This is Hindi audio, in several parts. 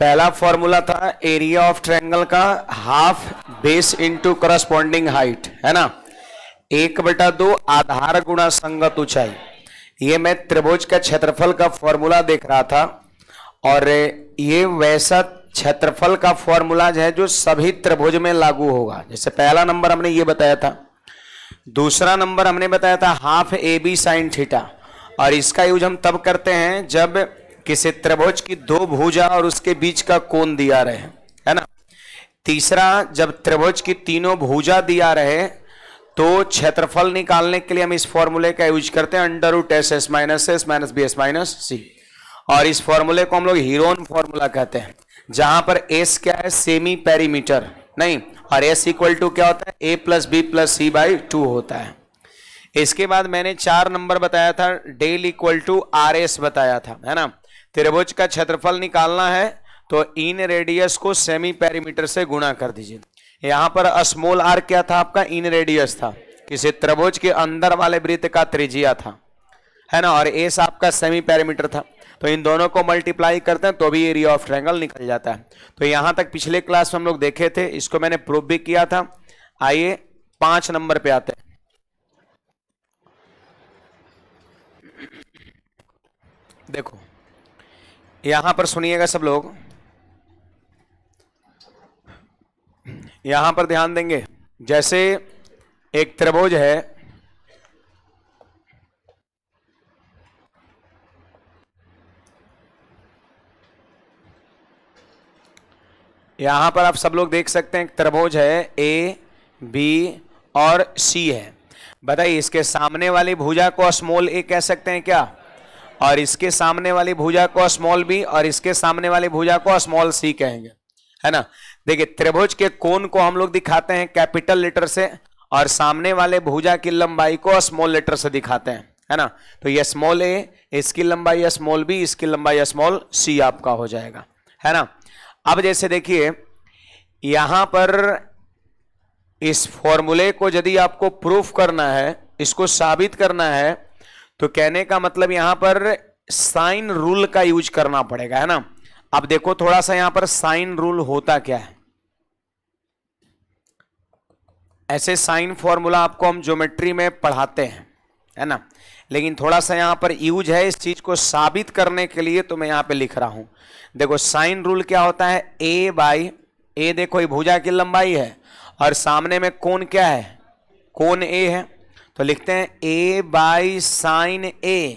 पहला फॉर्मूला था एरिया ऑफ ट्रायंगल का half base into corresponding height, है ना। 1/2 आधार गुणा संगत ऊंचाई। ये मैं त्रिभुज का क्षेत्रफल का फॉर्मूला देख रहा था, और ये वैसा क्षेत्रफल का फॉर्मूला है जो सभी त्रिभुज में लागू होगा। जैसे पहला नंबर हमने ये बताया था, दूसरा नंबर हमने बताया था हाफ AB साइन थीटा, और इसका यूज हम तब करते हैं जब किसी त्रिभुज की दो भुजा और उसके बीच का कोण दिया रहे, है ना। तीसरा, जब त्रिभुज की तीनों भुजा दिया रहे तो क्षेत्रफल निकालने के लिए हम इस फॉर्मूले का यूज करते हैं √SS - S - BS - C, और इस फॉर्मूले को हम लोग हीरोन फॉर्मूला कहते हैं, जहां पर S क्या है, सेमी पेरीमीटर नहीं, और S इक्वल टू क्या होता है, A + B + C/2 होता है। इसके बाद मैंने 4 नंबर बताया था, डेल इक्वल टू RS बताया था, है ना। त्रिभुज का क्षेत्रफल निकालना है तो इन रेडियस को सेमी पेरीमीटर से गुणा कर दीजिए। यहां पर स्मॉल r क्या था आपका, इन रेडियस था, किसी त्रिभुज के अंदर वाले वृत्त का त्रिज्या था, है ना, और एस आपका सेमी पेरीमीटर था। तो इन दोनों को मल्टीप्लाई करते हैं तो भी एरिया ऑफ ट्रायंगल निकल जाता है। तो यहां तक पिछले क्लास में हम लोग देखे थे, इसको मैंने प्रूव भी किया था। आइए 5 नंबर पे आते हैं। देखो यहां पर सुनिएगा सब लोग, यहां पर ध्यान देंगे। जैसे एक त्रिभुज है, यहां पर आप सब लोग देख सकते हैं, एक त्रिभुज है A, B और C है। बताइए इसके सामने वाली भुजा को स्मॉल a कह सकते हैं क्या, और इसके सामने वाली भुजा को स्मॉल b, और इसके सामने वाली भुजा को स्मॉल c कहेंगे, है ना। देखिए त्रिभुज के कोण को हम लोग दिखाते हैं कैपिटल लेटर से, और सामने वाले भुजा की लंबाई को स्मॉल लेटर से दिखाते हैं, है ना। तो ये स्मॉल a, इसकी लंबाई स्मॉल b, इसकी लंबाई स्मॉल c आपका हो जाएगा, है ना। अब जैसे देखिए यहां पर इस फॉर्मूले को यदि आपको प्रूफ करना है, इसको साबित करना है, तो कहने का मतलब यहां पर साइन रूल का यूज करना पड़ेगा, है ना। अब देखो थोड़ा सा यहां पर साइन रूल होता क्या है। ऐसे साइन फॉर्मूला आपको हम ज्योमेट्री में पढ़ाते हैं, है ना, लेकिन थोड़ा सा यहां पर यूज है इस चीज को साबित करने के लिए, तो मैं यहां पे लिख रहा हूं। देखो साइन रूल क्या होता है, A देखो ये भुजा की लंबाई है, और सामने में कोण क्या है, कोण A है, तो लिखते हैं A/sin A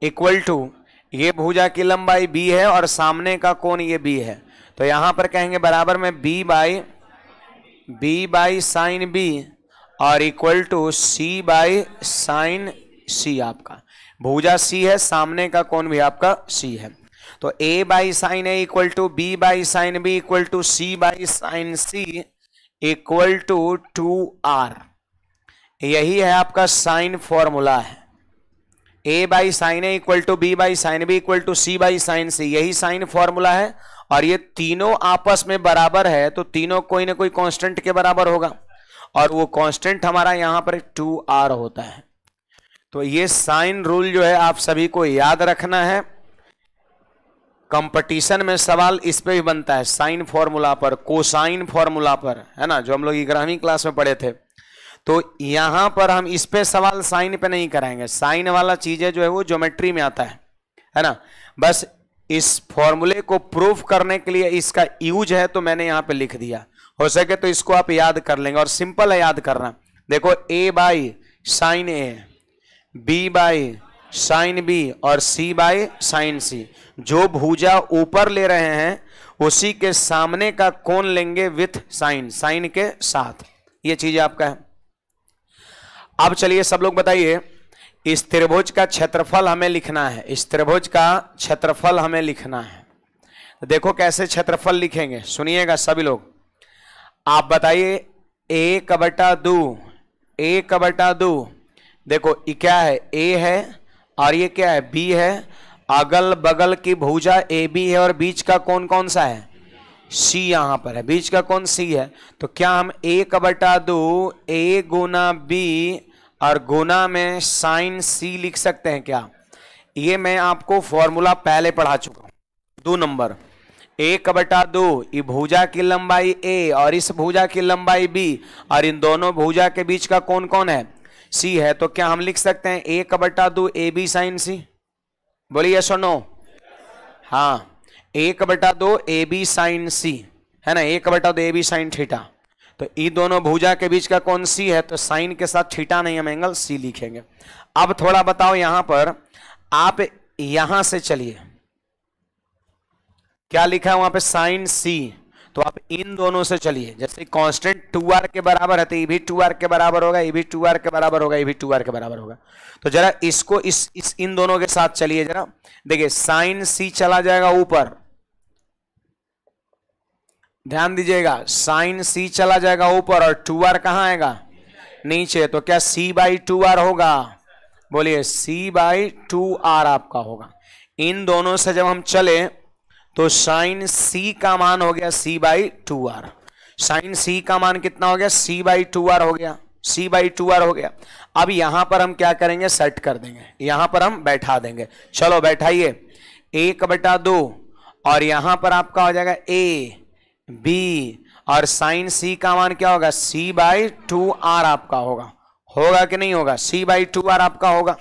इक्वल टू, ये भुजा की लंबाई B है और सामने का कोण ये B है, तो यहां पर कहेंगे बराबर में B/sin B और इक्वल टू C/sin C। आपका भुजा C है, सामने का कोण भी आपका C है, तो A/sin A equal to B/sin B equal to C/sin C equal to 2R। यही है आपका साइन फॉर्मूला है। A/sin A equal to B/sin B equal to C/sin C, यही साइन फॉर्मूला है। और ये तीनों आपस में बराबर है, तो तीनों कोई ना कोई कांस्टेंट के बराबर होगा, और वो कांस्टेंट हमारा यहां पर 2R होता है। तो ये साइन रूल जो है आप सभी को याद रखना है। कंपटीशन में सवाल इस पे भी बनता है, साइन फॉर्मूला पर, कोसाइन फॉर्मूला पर, है ना, जो हम लोग 11वीं क्लास में पढ़े थे। तो यहां पर हम इस पे सवाल साइन पे नहीं कराएंगे, साइन वाला चीजें जो है वो ज्योमेट्री में आता है ना। बस इस फॉर्मूले को प्रूफ करने के लिए इसका यूज है, तो मैंने यहां पे लिख दिया। हो सके तो इसको आप याद कर लेंगे, और सिंपल है याद करना। देखो A/sin A, B/sin B और C/sin C, जो भुजा ऊपर ले रहे हैं उसी के सामने का कोण लेंगे विथ साइन, साइन के साथ। ये चीज आपका है। अब चलिए सब लोग बताइए, इस त्रिभुज का क्षेत्रफल हमें लिखना है, इस त्रिभुज का क्षेत्रफल हमें लिखना है। देखो कैसे क्षेत्रफल लिखेंगे, सुनिएगा सभी लोग। आप बताइए 1/2, देखो ये क्या है, A है और ये क्या है, B है। अगल बगल की भुजा AB है और बीच का कोण कौन सा है, C यहां पर है, बीच का कोण C है। तो क्या हम 1/2 A गुना B और गुना में sin C लिख सकते हैं क्या? ये मैं आपको फॉर्मूला पहले पढ़ा चुका हूं, 2 नंबर 1/2 ये भुजा की लंबाई ए और इस भुजा की लंबाई बी और इन दोनों भुजा के बीच का कोण कौन है? सी है। तो क्या हम लिख सकते हैं 1/2 ए बी साइन सी? बोलिए यस और नो। हाँ 1/2 ए बी साइन सी है ना, 1/2 ए बी साइन थीटा। तो ये दोनों भुजा के बीच का कौन सी है? तो साइन के साथ थीटा नहीं, हम एंगल सी लिखेंगे। अब थोड़ा बताओ यहां पर, आप यहां से चलिए, क्या लिखा है वहां पे? साइन सी। तो आप इन दोनों से चलिए, जैसे कांस्टेंट 2r के बराबर है तो ये भी 2r के बराबर होगा, ये भी 2r के बराबर होगा, ये भी 2r के बराबर होगा। तो जरा इसको इस इन दोनों के साथ चलिए जरा, देखिए साइन सी चला जाएगा ऊपर, ध्यान दीजिएगा, साइन सी चला जाएगा ऊपर और 2r कहां आएगा? नीचे। तो क्या c/2r होगा? बोलिए c/2r आपका होगा। इन दोनों से जब हम चले तो साइन सी का मान हो गया c/2r। साइन सी का मान कितना हो गया? c/2r हो गया, c/2r हो गया। अब यहां पर हम क्या करेंगे? सेट कर देंगे, यहां पर हम बैठा देंगे। चलो बैठाइए, 1/2 और यहां पर आपका हो जाएगा ए बी और साइन सी का मान क्या होगा? c/2r आपका होगा कि नहीं होगा? c/2r आपका होगा।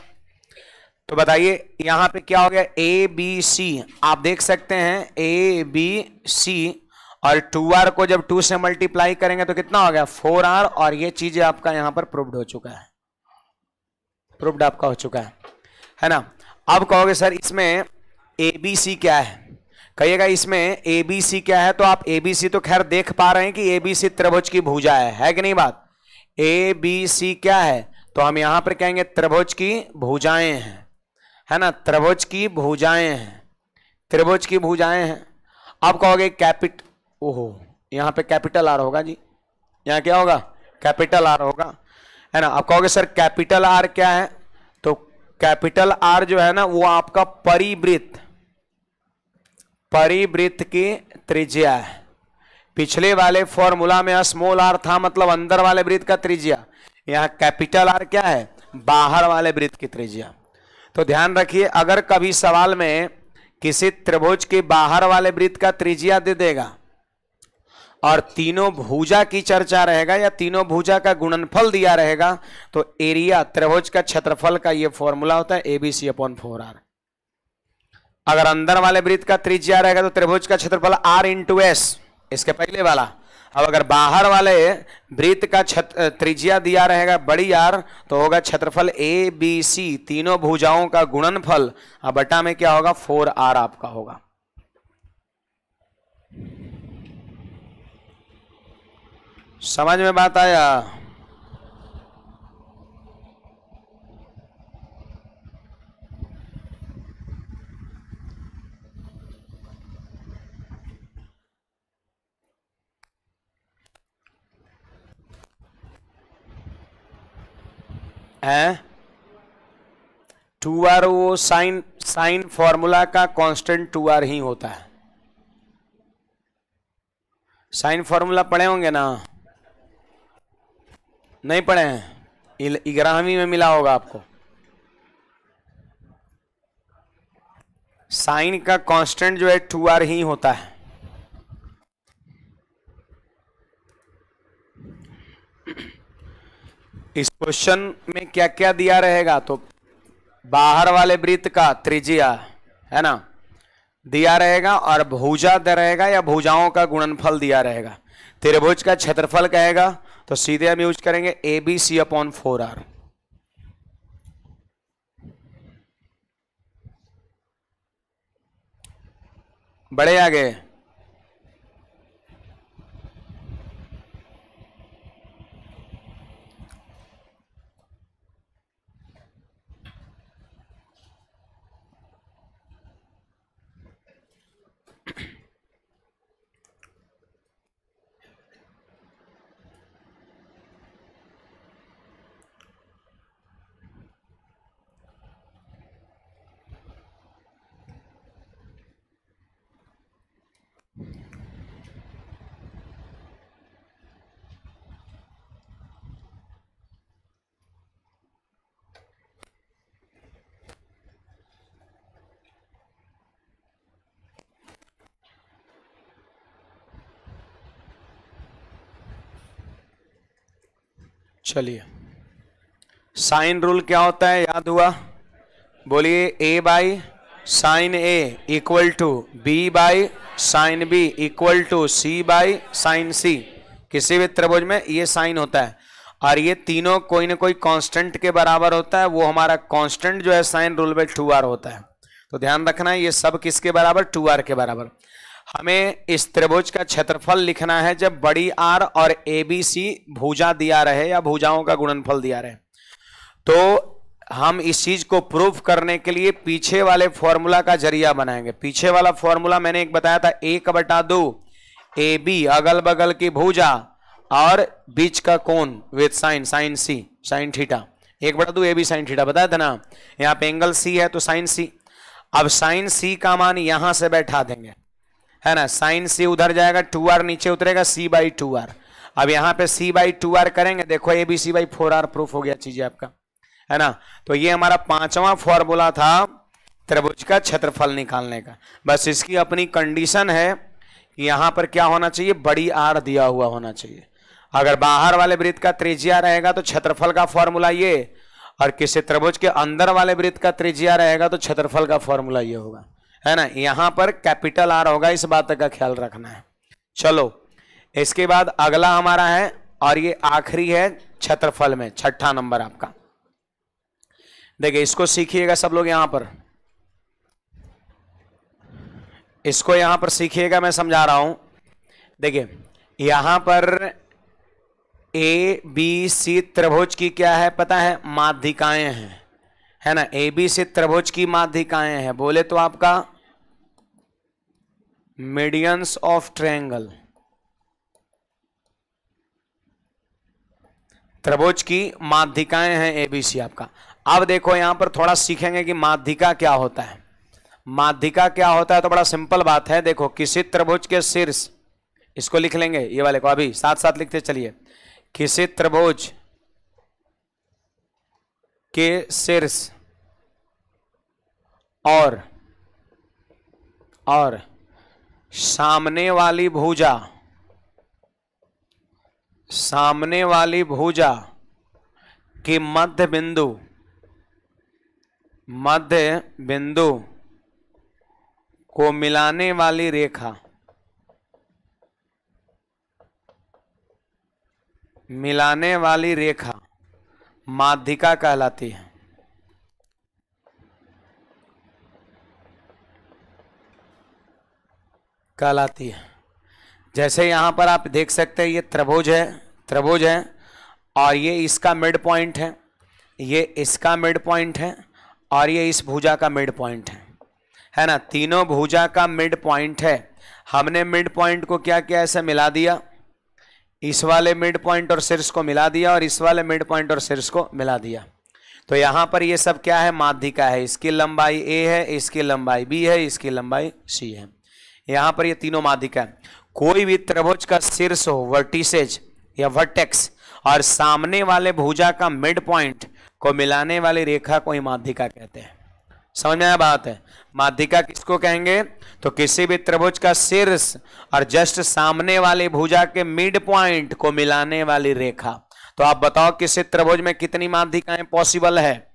तो बताइए यहां पे क्या हो गया? ए बी सी, आप देख सकते हैं ए बी सी और 2r को जब 2 से मल्टीप्लाई करेंगे तो कितना हो गया? 4r। और ये चीजें आपका यहां पर प्रूव्ड हो चुका है, प्रूव्ड आपका हो चुका है ना। अब कहोगे सर इसमें ए बी सी क्या है? कहिएगा इसमें ए बी सी क्या है? तो आप ए बी सी तो खैर देख पा रहे हैं कि ए बी सी त्रिभुज की भुजा है कि नहीं बात? ए बी सी क्या है? तो हम यहां पर कहेंगे त्रिभुज की भुजाएं हैं, है ना, त्रिभुज की भुजाएं हैं, त्रिभुज की भुजाएं हैं। अब कहोगे ओहो यहां पे कैपिटल आर होगा जी, यहां क्या होगा? कैपिटल आर होगा, है ना। अब कहोगे सर कैपिटल आर क्या है? तो कैपिटल आर जो है ना वो आपका परिवृत्त की त्रिज्या है। पिछले वाले फॉर्मूला में स्मॉल आर था, मतलब अंदर वाले वृत्त का त्रिज्या। यहां कैपिटल आर क्या है? बाहर वाले वृत्त की त्रिज्या। तो ध्यान रखिए, अगर कभी सवाल में किसी त्रिभुज के बाहर वाले वृत्त का त्रिज्या दे देगा और तीनों भुजा की चर्चा रहेगा या तीनों भुजा का गुणनफल दिया रहेगा, तो एरिया त्रिभुज का क्षेत्रफल का ये फॉर्मूला होता है ABC/4r। अगर अंदर वाले वृत्त का त्रिज्या रहेगा तो त्रिभुज का क्षेत्रफल r × s, इसके पहले वाला। अब अगर बाहर वाले वृत्त का त्रिज्या दिया रहेगा बड़ी आर, तो होगा क्षेत्रफल ABC, तीनों भुजाओं का गुणनफल, अब बटा में क्या होगा? 4r आपका होगा। समझ में बात आया? है 2r, वो साइन फॉर्मूला का कांस्टेंट 2r ही होता है। साइन फॉर्मूला पढ़े होंगे ना? नहीं पढ़े हैं? 11वीं में मिला होगा आपको। साइन का कांस्टेंट जो है 2r ही होता है। इस क्वेश्चन में क्या क्या दिया रहेगा? तो बाहर वाले वृत्त का त्रिज्या, है ना, दिया रहेगा और भुजा दे रहेगा या भुजाओं का गुणनफल दिया रहेगा। त्रिभुज का क्षेत्रफल कहेगा तो सीधे हम यूज करेंगे ABC/4r। बड़े आगे चलिए, साइन रूल क्या होता है याद हुआ? बोलिए, A by sine A equal to B by sine B equal to C by sine C. किसी भी त्रिभुज में ये साइन होता है और ये तीनों कोई ना कोई कांस्टेंट के बराबर होता है। वो हमारा कांस्टेंट जो है साइन रूल में 2r होता है। तो ध्यान रखना है, ये सब किसके बराबर? 2r के बराबर। हमें इस त्रिभुज का क्षेत्रफल लिखना है जब बड़ी आर और ए बी सी भुजा दिया रहे या भुजाओं का गुणनफल दिया रहे। तो हम इस चीज को प्रूफ करने के लिए पीछे वाले फॉर्मूला का जरिया बनाएंगे। पीछे वाला फॉर्मूला मैंने एक बताया था, 1/2 ए बी अगल बगल की भुजा और बीच का कोण with sine, sine C sine theta. 1/2 A B sine theta बताया था ना। यहाँ पे एंगल सी है तो साइन सी। अब साइन सी का मान यहां से बैठा देंगे, है ना। साइन सी उधर जाएगा, 2r नीचे उतरेगा, c/2r। अब यहाँ पे c/2r करेंगे, देखो ए बी c/4r प्रूफ हो गया चीजें आपका, है ना। तो ये हमारा 5वां फॉर्मूला था त्रिभुज का क्षेत्रफल निकालने का। बस इसकी अपनी कंडीशन है कि यहां पर क्या होना चाहिए? बड़ी आर दिया हुआ होना चाहिए। अगर बाहर वाले वृत्त का त्रिज्या रहेगा तो क्षेत्रफल का फॉर्मूला ये, और किसी त्रिभुज के अंदर वाले वृत्त का त्रिज्या रहेगा तो क्षेत्रफल का फॉर्मूला ये होगा, है ना। यहां पर कैपिटल आर होगा, इस बात का ख्याल रखना है। चलो, इसके बाद अगला हमारा है और ये आखिरी है क्षेत्रफल में, 6ठा नंबर आपका। देखिए, इसको सीखिएगा सब लोग, यहां पर इसको यहां पर सीखिएगा, मैं समझा रहा हूं। देखिए, यहां पर ए बी सी त्रिभुज की क्या है पता है? माध्यिकाएं हैं, है ना। ए बी सी त्रिभुज की माध्यिकाएं हैं, बोले तो आपका मीडियंस ऑफ ट्रायंगल। त्रिभुज की माध्यिकाएं हैं ए बी सी आपका। अब देखो यहां पर थोड़ा सीखेंगे कि माध्यिका क्या होता है। माध्यिका क्या होता है तो बड़ा सिंपल बात है। देखो, किसी त्रिभुज के शीर्ष, इसको लिख लेंगे ये वाले को, अभी साथ साथ लिखते चलिए। किसी त्रिभुज के शीर्ष और सामने वाली भुजा के मध्य बिंदु को मिलाने वाली रेखा माध्यिका कहलाती है। जैसे यहां पर आप देख सकते हैं, ये त्रिभुज है और ये इसका मिड पॉइंट है, ये इसका मिड पॉइंट है और ये इस भुजा का मिड पॉइंट है ना। तीनों भुजा का मिड पॉइंट है। हमने मिड पॉइंट को क्या किया? ऐसे मिला दिया, इस वाले मिड पॉइंट और शीर्ष को मिला दिया और इस वाले मिड पॉइंट और शीर्ष को मिला दिया। तो यहां पर ये सब क्या है? माध्यिका है। इसकी लंबाई a है, इसकी लंबाई b है, इसकी लंबाई c है। यहां पर ये तीनों माध्यिका है। कोई भी त्रिभुज का शीर्ष हो, वर्टिसेज या वर्टेक्स, और सामने वाले भुजा का मिड पॉइंट को मिलाने वाली रेखा को ही माध्यिका कहते हैं। समझ में आया बात है? माध्यिका किसको कहेंगे? तो किसी भी त्रिभुज का शीर्ष और जस्ट सामने वाले भुजा के मिड पॉइंट को मिलाने वाली रेखा। तो आप बताओ, किसी त्रिभुज में कितनी माध्यिकाएं पॉसिबल है?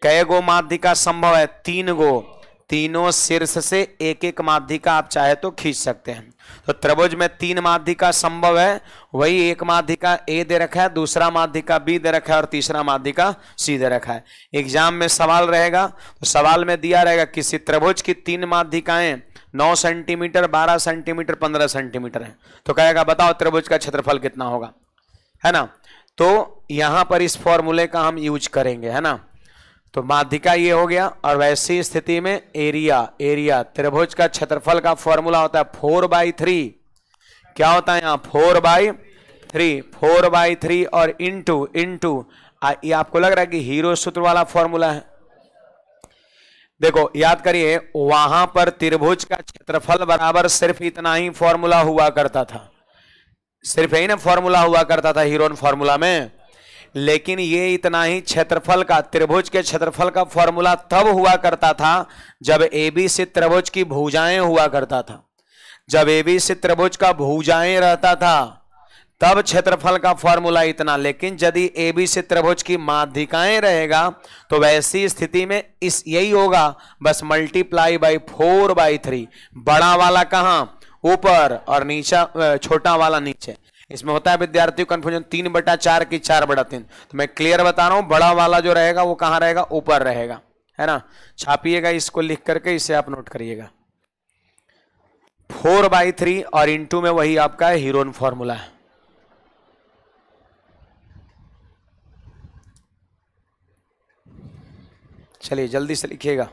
कै गो माध्यिका संभव है? 3 गो। तीनों शीर्ष से एक एक माध्यिका आप चाहे तो खींच सकते हैं। तो त्रिभुज में 3 माध्यिका संभव है। वही एक माध्यिका ए दे रखा है, दूसरा माध्यिका बी दे रखा है और तीसरा माध्यिका सी दे रखा है। एग्जाम में सवाल रहेगा तो सवाल में दिया रहेगा किसी त्रिभुज की 3 माध्यिकाएं 9 सेंटीमीटर, 12 सेंटीमीटर, 15 सेंटीमीटर है। तो कहेगा बताओ त्रिभुज का क्षेत्रफल कितना होगा, है ना। तो यहां पर इस फॉर्मूले का हम यूज करेंगे, है ना। तो माध्यिका ये हो गया। और वैसी स्थिति में एरिया त्रिभुज का क्षेत्रफल का फॉर्मूला होता है 4/3। क्या होता है यहाँ? 4/3 और इंटू ये आपको लग रहा है कि हीरो सूत्र वाला फॉर्मूला है। देखो याद करिए, वहां पर त्रिभुज का क्षेत्रफल बराबर सिर्फ इतना ही फॉर्मूला हुआ करता था, सिर्फ यही ना फॉर्मूला हुआ करता था हीरो फॉर्मूला में। लेकिन ये इतना ही क्षेत्रफल का, त्रिभुज के क्षेत्रफल का फॉर्मूला तब हुआ करता था जब एबीसी त्रिभुज की भुजाएं हुआ करता था। जब एबीसी त्रिभुज का भुजाएं रहता था तब क्षेत्रफल का फॉर्मूला इतना। लेकिन यदि ABC त्रिभुज की माध्यिकाएं रहेगा तो वैसी स्थिति में इस यही होगा, बस मल्टीप्लाई बाई 4/3। बड़ा वाला कहां? ऊपर, और नीचा छोटा वाला नीचे। इसमें होता है विद्यार्थियों कंफ्यूजन 3/4 की 4/3। तो मैं क्लियर बता रहा हूं, बड़ा वाला जो रहेगा वो कहां रहेगा? ऊपर रहेगा, है ना। छापिएगा इसको लिख करके, इसे आप नोट करिएगा। 4/3 और इंटू में वही आपका हीरोन फॉर्मूला है। चलिए जल्दी से लिखिएगा।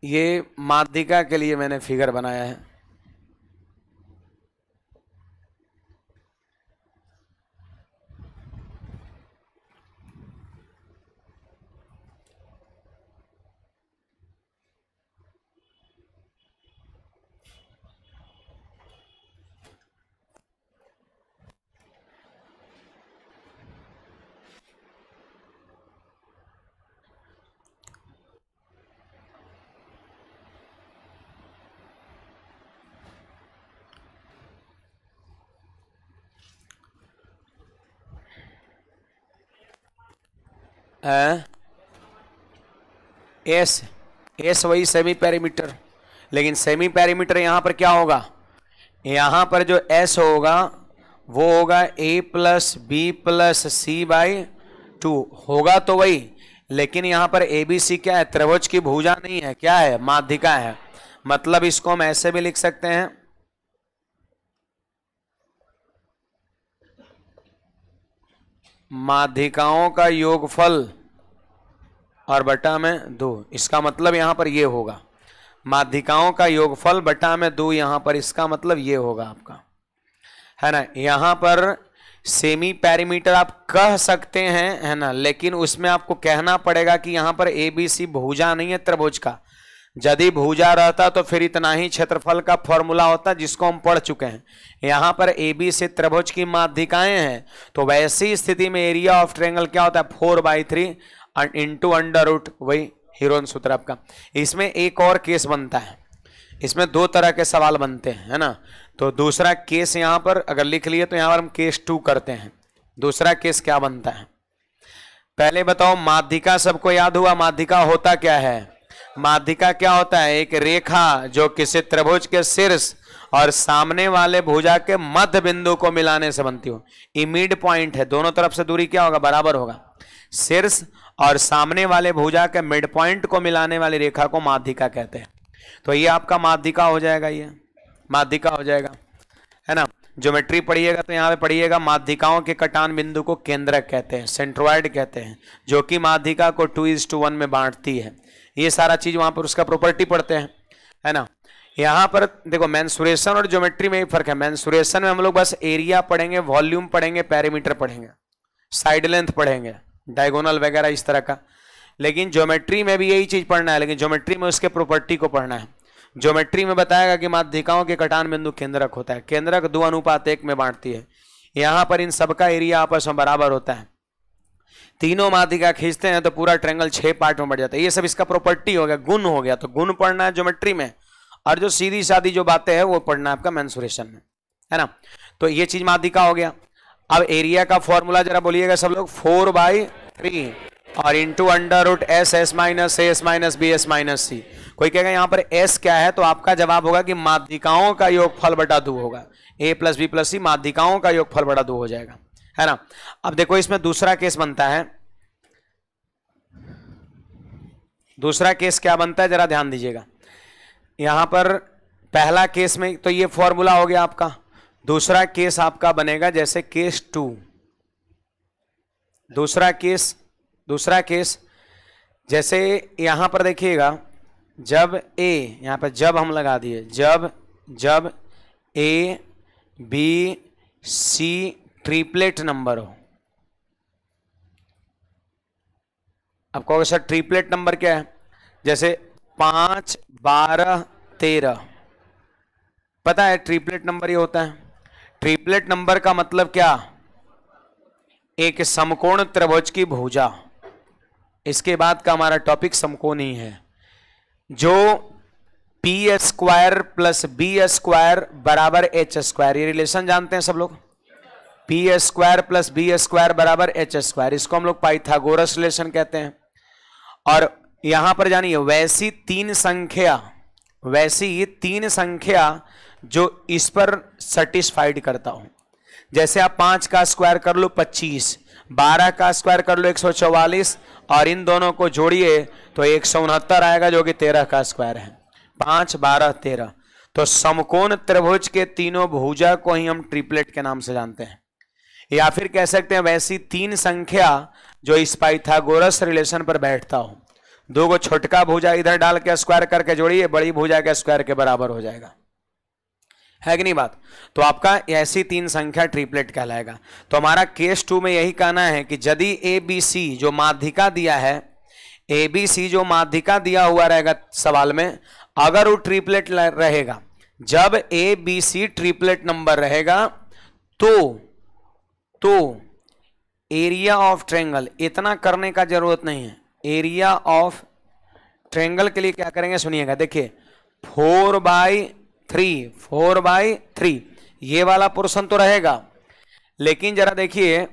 ये माध्यिका के लिए मैंने फिगर बनाया है। एस वही सेमी पेरीमीटर, लेकिन सेमी पेरीमीटर यहां पर क्या होगा? यहां पर जो एस होगा वो होगा A+B+C/2 होगा तो वही, लेकिन यहां पर ABC क्या है? त्रिभुज की भुजा नहीं है, क्या है? माध्यिका है। मतलब इसको हम ऐसे भी लिख सकते हैं, माध्यिकाओं का योगफल और बटा में 2। इसका मतलब यहां पर ये होगा, माध्यिकाओं का योगफल बटा में 2। यहां पर इसका मतलब ये होगा आपका, है ना। यहां पर सेमी पेरीमीटर आप कह सकते हैं, है ना, लेकिन उसमें आपको कहना पड़ेगा कि यहां पर ABC भुजा नहीं है त्रिभुज का। यदि भुजा रहता तो फिर इतना ही क्षेत्रफल का फॉर्मूला होता, जिसको हम पढ़ चुके हैं। यहां पर ABC त्रिभुज की माध्यिकाएं हैं, तो वैसी स्थिति में एरिया ऑफ ट्रायंगल क्या होता है? 4/3 इंटू अंडर रूट, वही हीरोन सूत्र आपका। इसमें एक और केस बनता है, इसमें 2 तरह के सवाल बनते हैं, है ना। तो दूसरा केस यहां पर अगर लिख लिए तो यहां पर हम केस 2 करते हैं। दूसरा केस क्या बनता है? पहले बताओ, माध्यिका सबको याद हुआ? माध्यिका होता क्या है? माध्यिका क्या होता है? एक रेखा जो किसी त्रिभुज के शीर्ष और सामने वाले भुजा के मध्य बिंदु को मिलाने से बनती हो। ये मिड पॉइंट है, दोनों तरफ से दूरी क्या होगा? बराबर होगा। शीर्ष और सामने वाले भुजा के मिड पॉइंट को मिलाने वाली रेखा को माध्यिका कहते हैं। तो ये आपका माध्यिका हो जाएगा, ये माध्यिका हो जाएगा, है ना। ज्योमेट्री पढ़िएगा तो यहाँ पे पढ़िएगा, माध्यिकाओं के कटान बिंदु को केंद्रक कहते हैं, सेंट्रोइड कहते हैं, जो कि माध्यिका को 2:1 में बांटती है। ये सारा चीज वहां पर उसका प्रॉपर्टी पढ़ते हैं, है ना। यहाँ पर देखो, मेंसुरेशन और ज्योमेट्री में एक फर्क है। मेंसुरेशन में हम लोग बस एरिया पढ़ेंगे, वॉल्यूम पढ़ेंगे, पेरीमीटर पढ़ेंगे, साइड लेंथ पढ़ेंगे, डायगोनल वगैरह इस तरह का। लेकिन ज्योमेट्री में भी यही चीज पढ़ना है, लेकिन ज्योमेट्री में उसके प्रॉपर्टी को पढ़ना है। ज्योमेट्री में बताएगा कि माध्यिकाओं के कटान बिंदु केंद्रक होता है, केंद्रक 2:1 में बांटती है। यहां पर इन सबका एरिया आपस में बराबर होता है। तीनों माध्यिका खींचते हैं तो पूरा ट्रायंगल 6 पार्ट में बढ़ जाता है। ये सब इसका प्रॉपर्टी हो गया, गुण हो गया। तो गुण पढ़ना है ज्योमेट्री में, और जो सीधी सादी जो बातें हैं वो पढ़ना है आपका मेंसुरेशन में, है ना। तो ये चीज माध्यिका हो गया। अब एरिया का फॉर्मूला जरा बोलिएगा सब लोग, 4/3 और into under root S minus A minus B minus C। कोई कहेगा यहाँ पर S क्या है, तो आपका जवाब होगा कि माध्यिकाओं का योगफल बटा 2 होगा। A+B+C माध्यिकाओं का योगफल बटा 2 हो जाएगा, है ना। अब देखो इसमें दूसरा केस बनता है। दूसरा केस क्या बनता है जरा ध्यान दीजिएगा। यहां पर पहला केस में तो ये फॉर्मूला हो गया आपका। दूसरा केस आपका बनेगा जैसे केस 2। दूसरा केस जैसे यहां पर देखिएगा, जब A, यहां पर जब हम लगा दिए, जब A B C triplet number हो। अब कहोगे सर ट्रिपलेट नंबर क्या है? जैसे 5, 12, 13, पता है ट्रिपलेट नंबर ये होता है। ट्रिपलेट नंबर का मतलब क्या? एक समकोण त्रिभुज की भुजा, इसके बाद का हमारा टॉपिक समकोण ही है, जो P square plus B square बराबर एच स्क्वायर, ये रिलेशन जानते हैं सब लोग, P square plus B square बराबर एच स्क्वायर, इसको हम लोग पाइथागोरस रिलेशन कहते हैं। और यहां पर जानिए वैसी तीन संख्या जो इस पर सेटिस्फाइड करता हूं, जैसे आप 5 का स्क्वायर कर लो 25, 12 का स्क्वायर कर लो 144, और इन दोनों को जोड़िए तो 169 आएगा, जो कि 13 का स्क्वायर है, 5, 12, 13। तो समकोण त्रिभुज के तीनों भुजा को ही हम ट्रिपलेट के नाम से जानते हैं, या फिर कह सकते हैं वैसी तीन संख्या जो इस पाइथागोरस रिलेशन पर बैठता हो। दो को छोटका भुजा इधर डाल के स्क्वायर करके जोड़िए, बड़ी भुजा के स्क्वायर के बराबर हो जाएगा, है कि नहीं बात। तो आपका ऐसी तीन संख्या ट्रिपलेट कहलाएगा। तो हमारा केस 2 में यही कहना है कि यदि ए बी सी जो माध्यिका दिया है, ए बी सी जो माध्यिका दिया हुआ रहेगा सवाल में, अगर वो ट्रिपलेट रहेगा, जब A B C triplet number रहेगा तो एरिया ऑफ ट्रायंगल, इतना करने का जरूरत नहीं है। एरिया ऑफ ट्रायंगल के लिए क्या करेंगे सुनिएगा, देखिए 4/3 ये वाला पोर्शन तो रहेगा, लेकिन जरा देखिए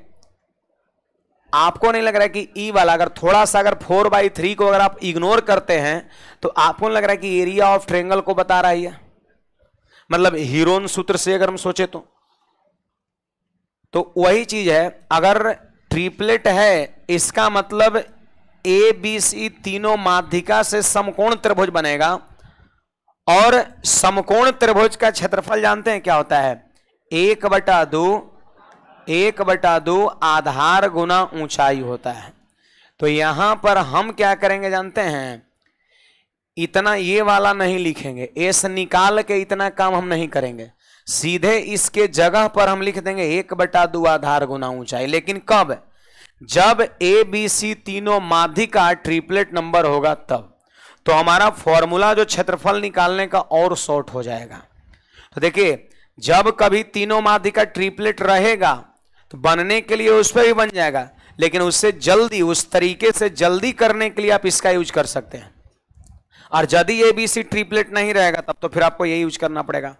आपको नहीं लग रहा है कि ई वाला, अगर थोड़ा सा अगर 4/3 को अगर आप इग्नोर करते हैं तो आपको लग रहा है कि एरिया ऑफ ट्रायंगल को बता रहा है, मतलब हीरोन सूत्र से अगर हम सोचे तो वही चीज है। अगर ट्रिपलेट है, इसका मतलब ए बी सी तीनों माध्यिका से समकोण त्रिभुज बनेगा, और समकोण त्रिभुज का क्षेत्रफल जानते हैं क्या होता है, 1/2 आधार गुना ऊंचाई होता है। तो यहां पर हम क्या करेंगे जानते हैं, इतना ये वाला नहीं लिखेंगे, एस निकाल के इतना काम हम नहीं करेंगे, सीधे इसके जगह पर हम लिख देंगे 1/2 आधार गुना ऊंचाई। लेकिन कब, जब ए बी सी तीनों माध्यिका ट्रिपलेट नंबर होगा तब। तो हमारा फॉर्मूला जो क्षेत्रफल निकालने का और शॉर्ट हो जाएगा। तो देखिए जब कभी तीनों माध्यिका ट्रिपलेट रहेगा तो बनने के लिए उस पर भी बन जाएगा, लेकिन उससे जल्दी, उस तरीके से जल्दी करने के लिए आप इसका यूज कर सकते हैं। और यदि ए बी सी ट्रिपलेट नहीं रहेगा तब तो फिर आपको यही यूज करना पड़ेगा।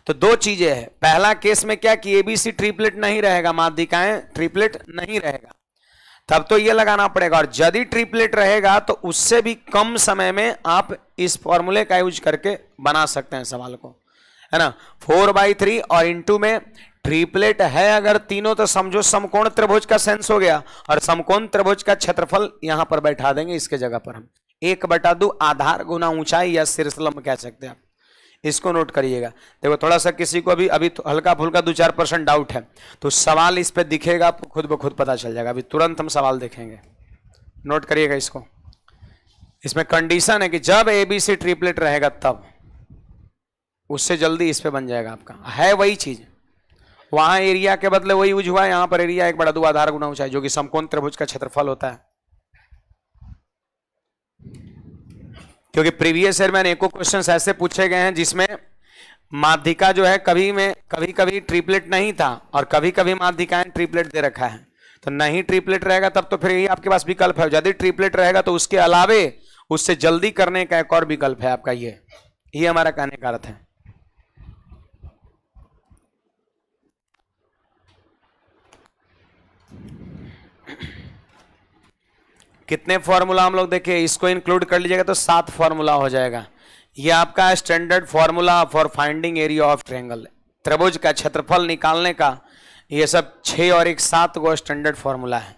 तो दो चीजें हैं, पहला केस में क्या कि एबीसी ट्रिपलेट नहीं रहेगा, माध्यिकाएं ट्रिपलेट नहीं रहेगा, तब तो ये लगाना पड़ेगा। और यदि ट्रिपलेट रहेगा तो उससे भी कम समय में आप इस फॉर्मूले का यूज करके बना सकते हैं सवाल को, है ना। 4/3 और इंटू में ट्रिपलेट है अगर तीनों, तो समझो समकोण त्रिभुज का सेंस हो गया, और समकोण त्रिभुज का क्षेत्रफल यहां पर बैठा देंगे, इसके जगह पर हम 1/2 आधार गुना ऊंचाई या शीर्षलंब कह सकते हैं आप। इसको नोट करिएगा। देखो थोड़ा सा किसी को भी अभी हल्का फुल्का 2-4% डाउट है तो सवाल इस पे दिखेगा, आपको खुद ब खुद पता चल जाएगा। अभी तुरंत हम सवाल देखेंगे, नोट करिएगा इसको। इसमें कंडीशन है कि जब एबीसी ट्रिपलेट रहेगा तब, उससे जल्दी इस पे बन जाएगा आपका, है वही चीज। वहां एरिया के बदले वही यूज हुआ है, यहां पर एरिया 1/2 आधार गुना ऊंचाई, जो कि समकोण त्रिभुज का क्षेत्रफल होता है। क्योंकि प्रीवियस ईयर में अनेकों क्वेश्चंस ऐसे पूछे गए हैं जिसमें माध्यिका जो है कभी कभी ट्रिपलेट नहीं था, और कभी कभी माध्यिकाएं ट्रिपलेट दे रखा है। तो नहीं ट्रिपलेट रहेगा तब तो फिर यही आपके पास विकल्प है। यदि ट्रिपलेट रहेगा तो उसके अलावे उससे जल्दी करने का एक और विकल्प है आपका, ये हमारा कहने का अर्थ है। कितने फॉर्मूला हम लोग देखें, इसको इंक्लूड कर लीजिएगा तो 7 फॉर्मूला हो जाएगा। ये आपका standard formula for finding area of triangle, त्रिभुज का क्षेत्रफल निकालने का, ये सब 6 और 1 7 को स्टैंडर्ड फॉर्मूला है।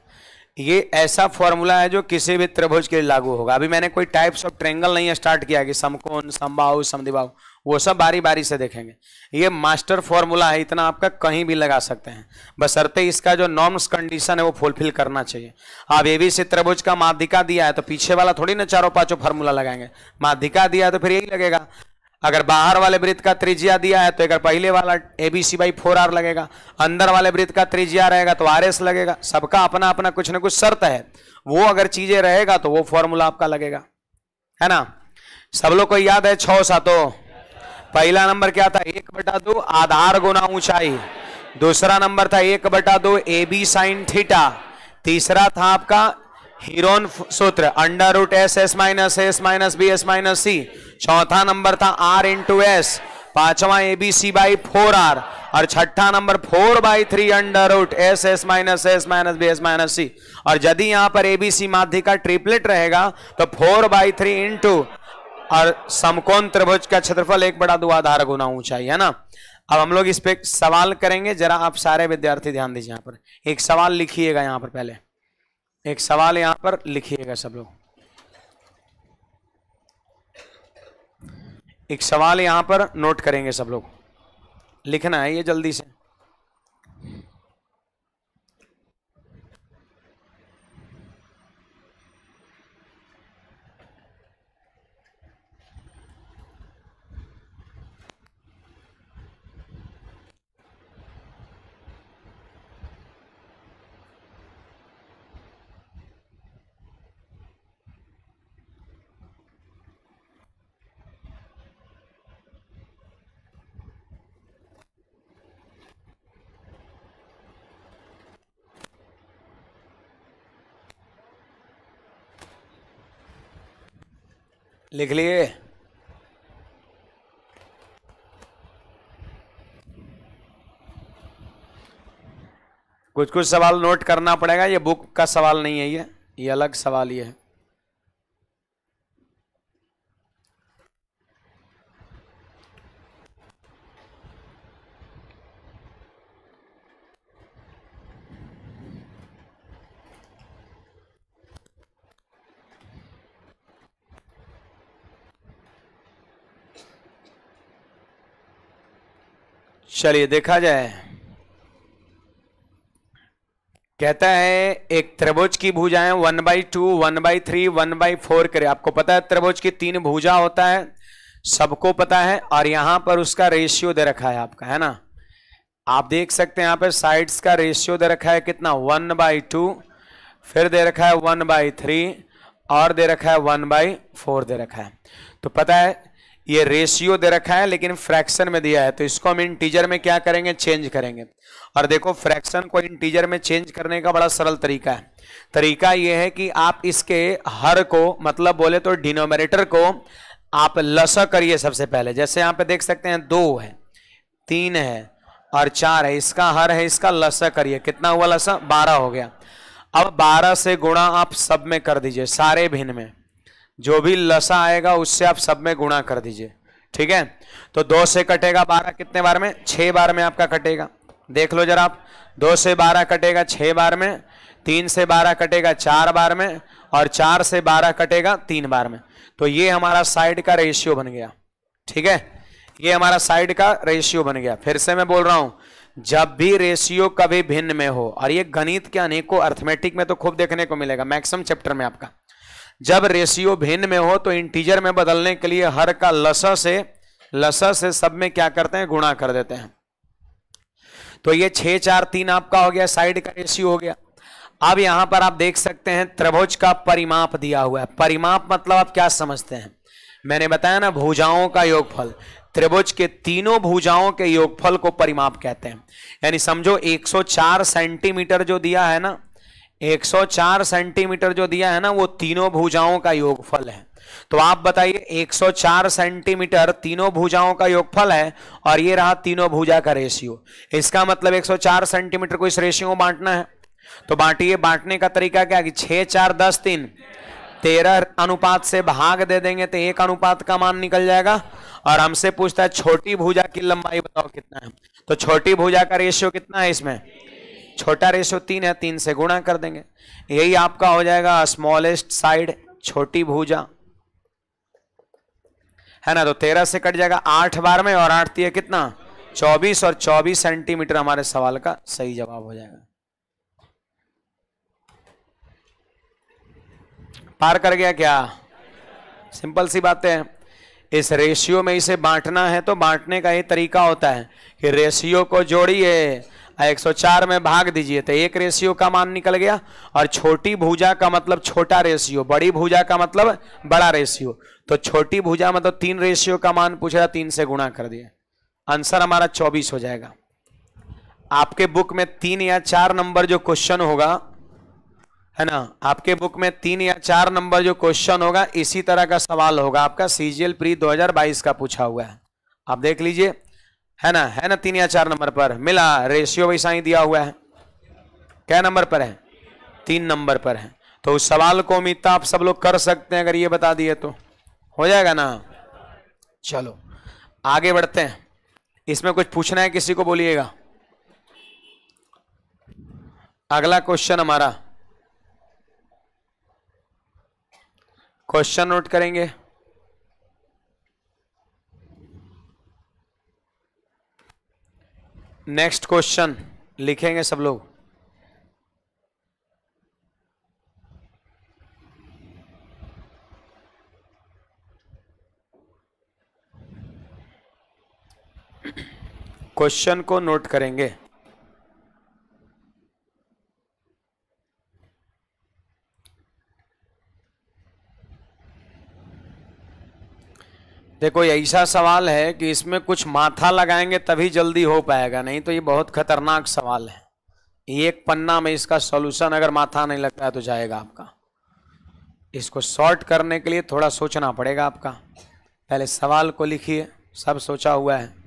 ये ऐसा फॉर्मूला है जो किसी भी त्रिभुज के लिए लागू होगा। अभी मैंने कोई टाइप्स ऑफ ट्रायंगल नहीं स्टार्ट किया कि समकोण, समबाहु, समद्विबाहु, वो सब बारी बारी से देखेंगे। ये मास्टर फॉर्मूला है, इतना आपका कहीं भी लगा सकते हैं, बशर्ते इसका जो नॉर्म्स कंडीशन है वो फुलफिल करना चाहिए। अब एबीसी त्रिभुज का माध्यिका दिया है तो पीछे वाला थोड़ी ना 4-5 फॉर्मूला लगाएंगे, माध्यिका दिया है तो फिर यही लगेगा। अगर बाहर वाले वृत्त का त्रिज्या दिया है तो अगर पहले वाला ABC/4R लगेगा, अंदर वाले वृत्त का त्रिज्या रहेगा तो RS लगेगा। सबका अपना अपना कुछ ना कुछ शर्त है, वो अगर चीजें रहेगा तो वो फॉर्मूला आपका लगेगा, है ना। सब लोग को याद है 6 7। पहला नंबर क्या था, 1/2 आधार गुना ऊंचाई, दूसरा नंबर था 1/2 AB साइन थीटा। तीसरा था आपका हीरोन सूत्र √SS - BS - C। चौथा नंबर था R × S। पांचवा ABC/4R। और छठा नंबर 4/3 √SS - BS - C। और यदि यहां पर ABC माध्य का ट्रिपलेट रहेगा तो 4/3 इंटू और समकोण त्रिभुज का क्षेत्रफल 1/2 आधार गुना ऊंचाई, है ना। अब हम लोग इस पे सवाल करेंगे, जरा आप सारे विद्यार्थी ध्यान दीजिए। यहां पर एक सवाल लिखिएगा, यहां पर पहले एक सवाल यहां पर लिखिएगा सब लोग। एक सवाल यहां पर नोट करेंगे सब लोग, लिखना है ये जल्दी से। लिख लिए? कुछ कुछ सवाल नोट करना पड़ेगा, ये बुक का सवाल नहीं है, ये अलग सवाल ये है। चलिए देखा जाए। कहता है एक त्रिभुज की भुजाएं 1/2, 1/3, 1/4 करे। आपको पता है त्रिभुज की 3 भुजा होता है, सबको पता है। और यहां पर उसका रेशियो दे रखा है आपका, है ना। आप देख सकते हैं यहां पर साइड्स का रेशियो दे रखा है कितना, 1/2, फिर दे रखा है 1/3 और दे रखा है 1/4 दे रखा है। तो पता है ये रेशियो दे रखा है लेकिन फ्रैक्शन में दिया है, तो इसको हम इंटीजर में क्या करेंगे, चेंज करेंगे। और देखो फ्रैक्शन को इंटीजर में चेंज करने का बड़ा सरल तरीका है। तरीका यह है कि आप इसके हर को, मतलब बोले तो डिनोमिनेटर को आप लसा करिए सबसे पहले। जैसे यहां पे देख सकते हैं 2 है, 3 है और 4 है, इसका हर है, इसका लसा करिए। कितना हुआ लसा, 12 हो गया। अब 12 से गुणा आप सब में कर दीजिए, सारे भिन्न में जो भी लसा आएगा उससे आप सब में गुणा कर दीजिए, ठीक है। तो 2 से कटेगा 12 कितने बार में, 6 बार में आपका कटेगा। देख लो जरा आप, 2 से 12 कटेगा 6 बार में, 3 से 12 कटेगा 4 बार में, और 4 से 12 कटेगा 3 बार में। तो ये हमारा साइड का रेशियो बन गया, ठीक है। ये हमारा साइड का रेशियो बन गया। फिर से मैं बोल रहा हूं, जब भी रेशियो कभी भिन्न में हो, और ये गणित के अनेकों अर्थमेटिक में तो खूब देखने को मिलेगा, मैक्सिमम चैप्टर में आपका, जब रेशियो भिन्न में हो तो इंटीजर में बदलने के लिए हर का लसा से सब में क्या करते हैं, गुणा कर देते हैं। तो ये 6, 4, 3 आपका हो गया, साइड का रेशियो हो गया। अब यहां पर आप देख सकते हैं त्रिभुज का परिमाप दिया हुआ है। परिमाप मतलब आप क्या समझते हैं, मैंने बताया ना, भुजाओं का योगफल। त्रिभुज के तीनों भुजाओं के योगफल को परिमाप कहते हैं। यानी समझो 104 सेंटीमीटर जो दिया है ना, 104 सेंटीमीटर जो दिया है ना, वो तीनों भुजाओं का योगफल है। तो आप बताइए 104 सेंटीमीटर तीनों भुजाओं का योगफल है, और ये रहा तीनों भुजा का रेशियो। इसका मतलब 104 सेंटीमीटर को इस रेशियो में बांटना है। तो बांटिए, बांटने का तरीका क्या है, 6, 4, 10, 3, 13 अनुपात से भाग दे देंगे तो 1 अनुपात का मान निकल जाएगा। और हमसे पूछता है छोटी भुजा की लंबाई बताओ कितना है, तो छोटी भुजा का रेशियो कितना है, इसमें छोटा रेशियो 3 है, 3 से गुणा कर देंगे। यही आपका हो जाएगा स्मॉलेस्ट साइड, छोटी भुजा, है ना। तो 13 से कट जाएगा 8 बार में, और 8 दिए कितना, 24, और 24 सेंटीमीटर हमारे सवाल का सही जवाब हो जाएगा। पार कर गया क्या, सिंपल सी बात है। इस रेशियो में इसे बांटना है तो बांटने का ये तरीका होता है कि रेशियो को जोड़िए, 104 में भाग दीजिए तो 1 रेशियो का मान निकल गया। और छोटी भुजा का मतलब छोटा रेशियो, बड़ी भुजा का मतलब बड़ा रेशियो। तो छोटी भुजा मतलब 3 रेशियो का मान पूछ रहा, 3 से गुणा कर दिया, आंसर हमारा 24 हो जाएगा। आपके बुक में 3 या 4 नंबर जो क्वेश्चन होगा, है ना, आपके बुक में 3 या 4 नंबर जो क्वेश्चन होगा इसी तरह का सवाल होगा आपका। सीजीएल प्री 2022 का पूछा हुआ है, आप देख लीजिए, है ना 3 या 4 नंबर पर मिला। रेशियो वैसा ही दिया हुआ है, क्या नंबर पर है? 3 नंबर पर है। तो उस सवाल को उम्मीद आप सब लोग कर सकते हैं, अगर ये बता दिए तो हो जाएगा ना। चलो आगे बढ़ते हैं। इसमें कुछ पूछना है किसी को, बोलिएगा। अगला क्वेश्चन हमारा, क्वेश्चन नोट करेंगे। नेक्स्ट क्वेश्चन लिखेंगे सब लोग। क्वेश्चन को नोट करेंगे। देखो ऐसा सवाल है कि इसमें कुछ माथा लगाएंगे तभी जल्दी हो पाएगा, नहीं तो ये बहुत खतरनाक सवाल है। एक पन्ना में इसका सॉल्यूशन अगर माथा नहीं लगता है तो जाएगा आपका। इसको सॉर्ट करने के लिए थोड़ा सोचना पड़ेगा आपका। पहले सवाल को लिखिए, सब सोचा हुआ है।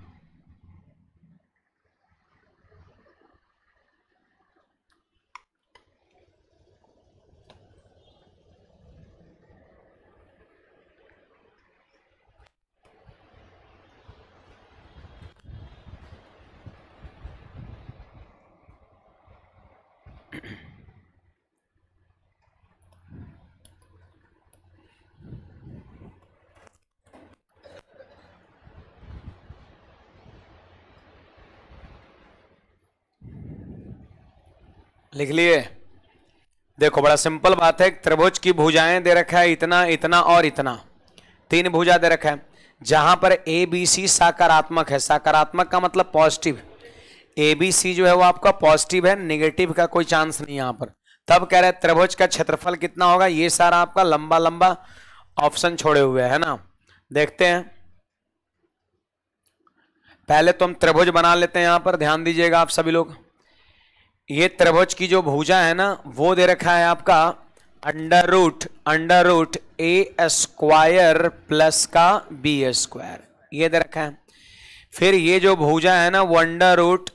लिख लिए? देखो बड़ा सिंपल बात है। त्रिभुज की भुजाएं दे रखा है, इतना इतना और इतना, 3 भुजा दे रखा है। जहां पर ए बी सी सकारात्मक है, सकारात्मक का मतलब पॉजिटिव, ए बी सी जो है वो आपका पॉजिटिव है, निगेटिव का कोई चांस नहीं यहां पर। तब कह रहे हैं त्रिभुज का क्षेत्रफल कितना होगा। ये सारा आपका लंबा लंबा ऑप्शन छोड़े हुए है ना। देखते हैं, पहले तो हम त्रिभुज बना लेते हैं। यहां पर ध्यान दीजिएगा आप सभी लोग। ये त्रिभुज की जो भुजा है ना वो दे रखा है आपका अंडर रूट ए स्क्वायर प्लस का बी स्क्वायर, ये दे रखा है। फिर ये जो भुजा है ना वो अंडर रूट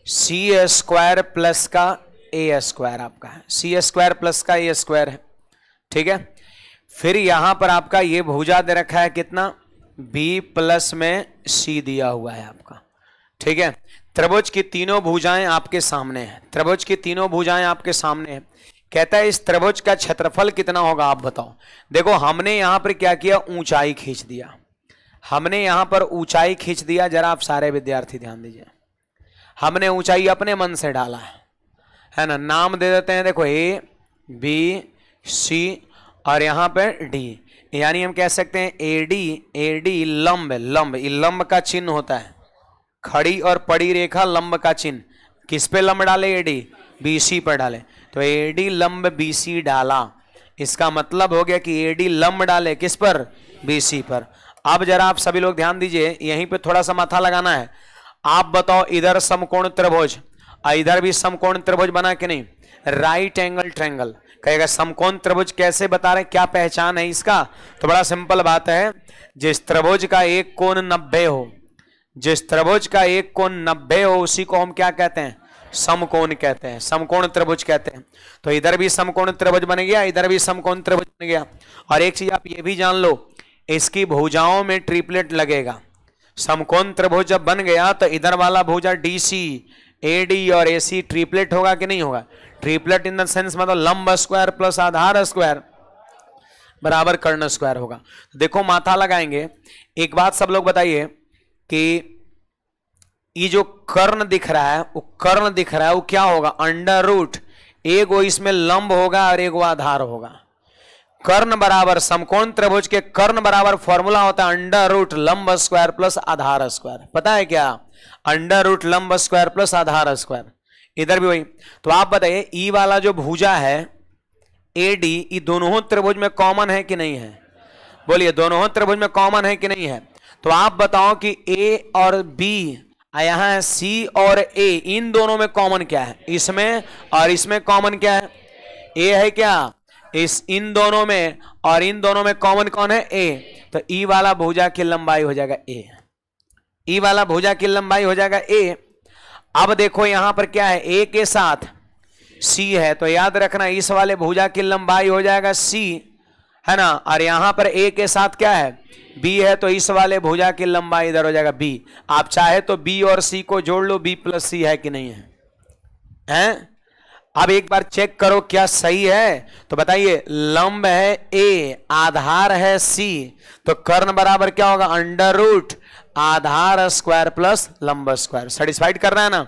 सी स्क्वायर प्लस का ए स्क्वायर आपका है, सी स्क्वायर प्लस का ए स्क्वायर है, ठीक है। फिर यहां पर आपका ये भुजा दे रखा है कितना, बी प्लस में सी दिया हुआ है आपका, ठीक है। त्रिभुज की तीनों भुजाएं आपके सामने हैं, त्रिभुज की तीनों भुजाएं आपके सामने हैं। कहता है इस त्रिभुज का क्षेत्रफल कितना होगा, आप बताओ। देखो हमने यहां पर क्या किया, ऊंचाई खींच दिया। हमने यहां पर ऊंचाई खींच दिया, जरा आप सारे विद्यार्थी ध्यान दीजिए। हमने ऊंचाई अपने मन से डाला है ना। नाम दे देते हैं, देखो ए बी सी और यहां पर डी, यानी हम कह सकते हैं एडी लंब, लंब का चिन्ह होता है। खड़ी और पड़ी रेखा लंब का चिन्ह, किस पे लंब डाले, एडी बीसी पर डाले। तो एडी लंब बीसी डाला, इसका मतलब हो गया कि एडी लंब डाले किस पर, बीसी पर। अब जरा आप सभी लोग ध्यान दीजिए, यहीं पे थोड़ा सा माथा लगाना है। आप बताओ इधर समकोण त्रिभुज और इधर भी समकोण त्रिभुज बना कि नहीं, राइट एंगल ट्रायंगल। कहेगा समकोण त्रिभुज कैसे बता रहे, क्या पहचान है इसका। तो बड़ा सिंपल बात है, जिस त्रिभुज का एक कोण 90 हो, जिस त्रिभुज का एक कोण 90 हो उसी को हम क्या कहते हैं, समकोण कहते हैं, समकोण त्रिभुज कहते हैं। तो इधर भी समकोण त्रिभुज बन गया, इधर भी समकोण त्रिभुज बन गया। और एक चीज आप ये भी जान लो, इसकी भुजाओं में ट्रिपलेट लगेगा। समकोण त्रिभुज जब बन गया तो इधर वाला भुजा डीसी, एडी और एसी ट्रिपलेट होगा कि नहीं होगा। ट्रिपलेट इन द सेंस मतलब लंब स्क्वायर प्लस आधार स्क्वायर बराबर कर्ण स्क्वायर होगा। देखो माथा लगाएंगे। एक बात सब लोग बताइए कि ये जो कर्ण दिख रहा है, वो कर्ण दिख रहा है वो क्या होगा, अंडर रूट, एक वो इसमें लंब होगा और एक वो आधार होगा। कर्ण बराबर समकोण त्रिभुज के कर्ण बराबर फॉर्मूला होता है अंडर रूट लंब स्क्वायर प्लस आधार स्क्वायर। पता है क्या, अंडर रूट लंब स्क्वायर प्लस आधार स्क्वायर। इधर भी वही। तो आप बताइए ई वाला जो भुजा है एडी, ये दोनों त्रिभुज में कॉमन है कि नहीं है, बोलिए दोनों त्रिभुज में कॉमन है कि नहीं है। तो आप बताओ कि ए और बी यहाँ है सी और ए, इन दोनों में कॉमन क्या है, इसमें और इसमें कॉमन क्या है, ए है क्या, इन दोनों में और इन दोनों में कॉमन कौन है, ए। तो ई वाला भुजा की लंबाई हो जाएगा ए, ई वाला भुजा की लंबाई हो जाएगा ए। अब देखो यहां पर क्या है, ए के साथ सी है, तो याद रखना इस वाले भुजा की लंबाई हो जाएगा सी, है ना, और यहां पर ए के साथ क्या है, बी है, तो इस वाले भुजा की लंबाई इधर हो जाएगा बी। आप चाहे तो बी और सी को जोड़ लो, बी प्लस सी है कि नहीं है, हैं? अब एक बार चेक करो क्या सही है, तो बताइए, लंब है ए, आधार है सी, तो कर्ण बराबर क्या होगा, अंडर रूट आधार स्क्वायर प्लस लंब स्क्वायर। सेटिस्फाइड कर रहा है ना।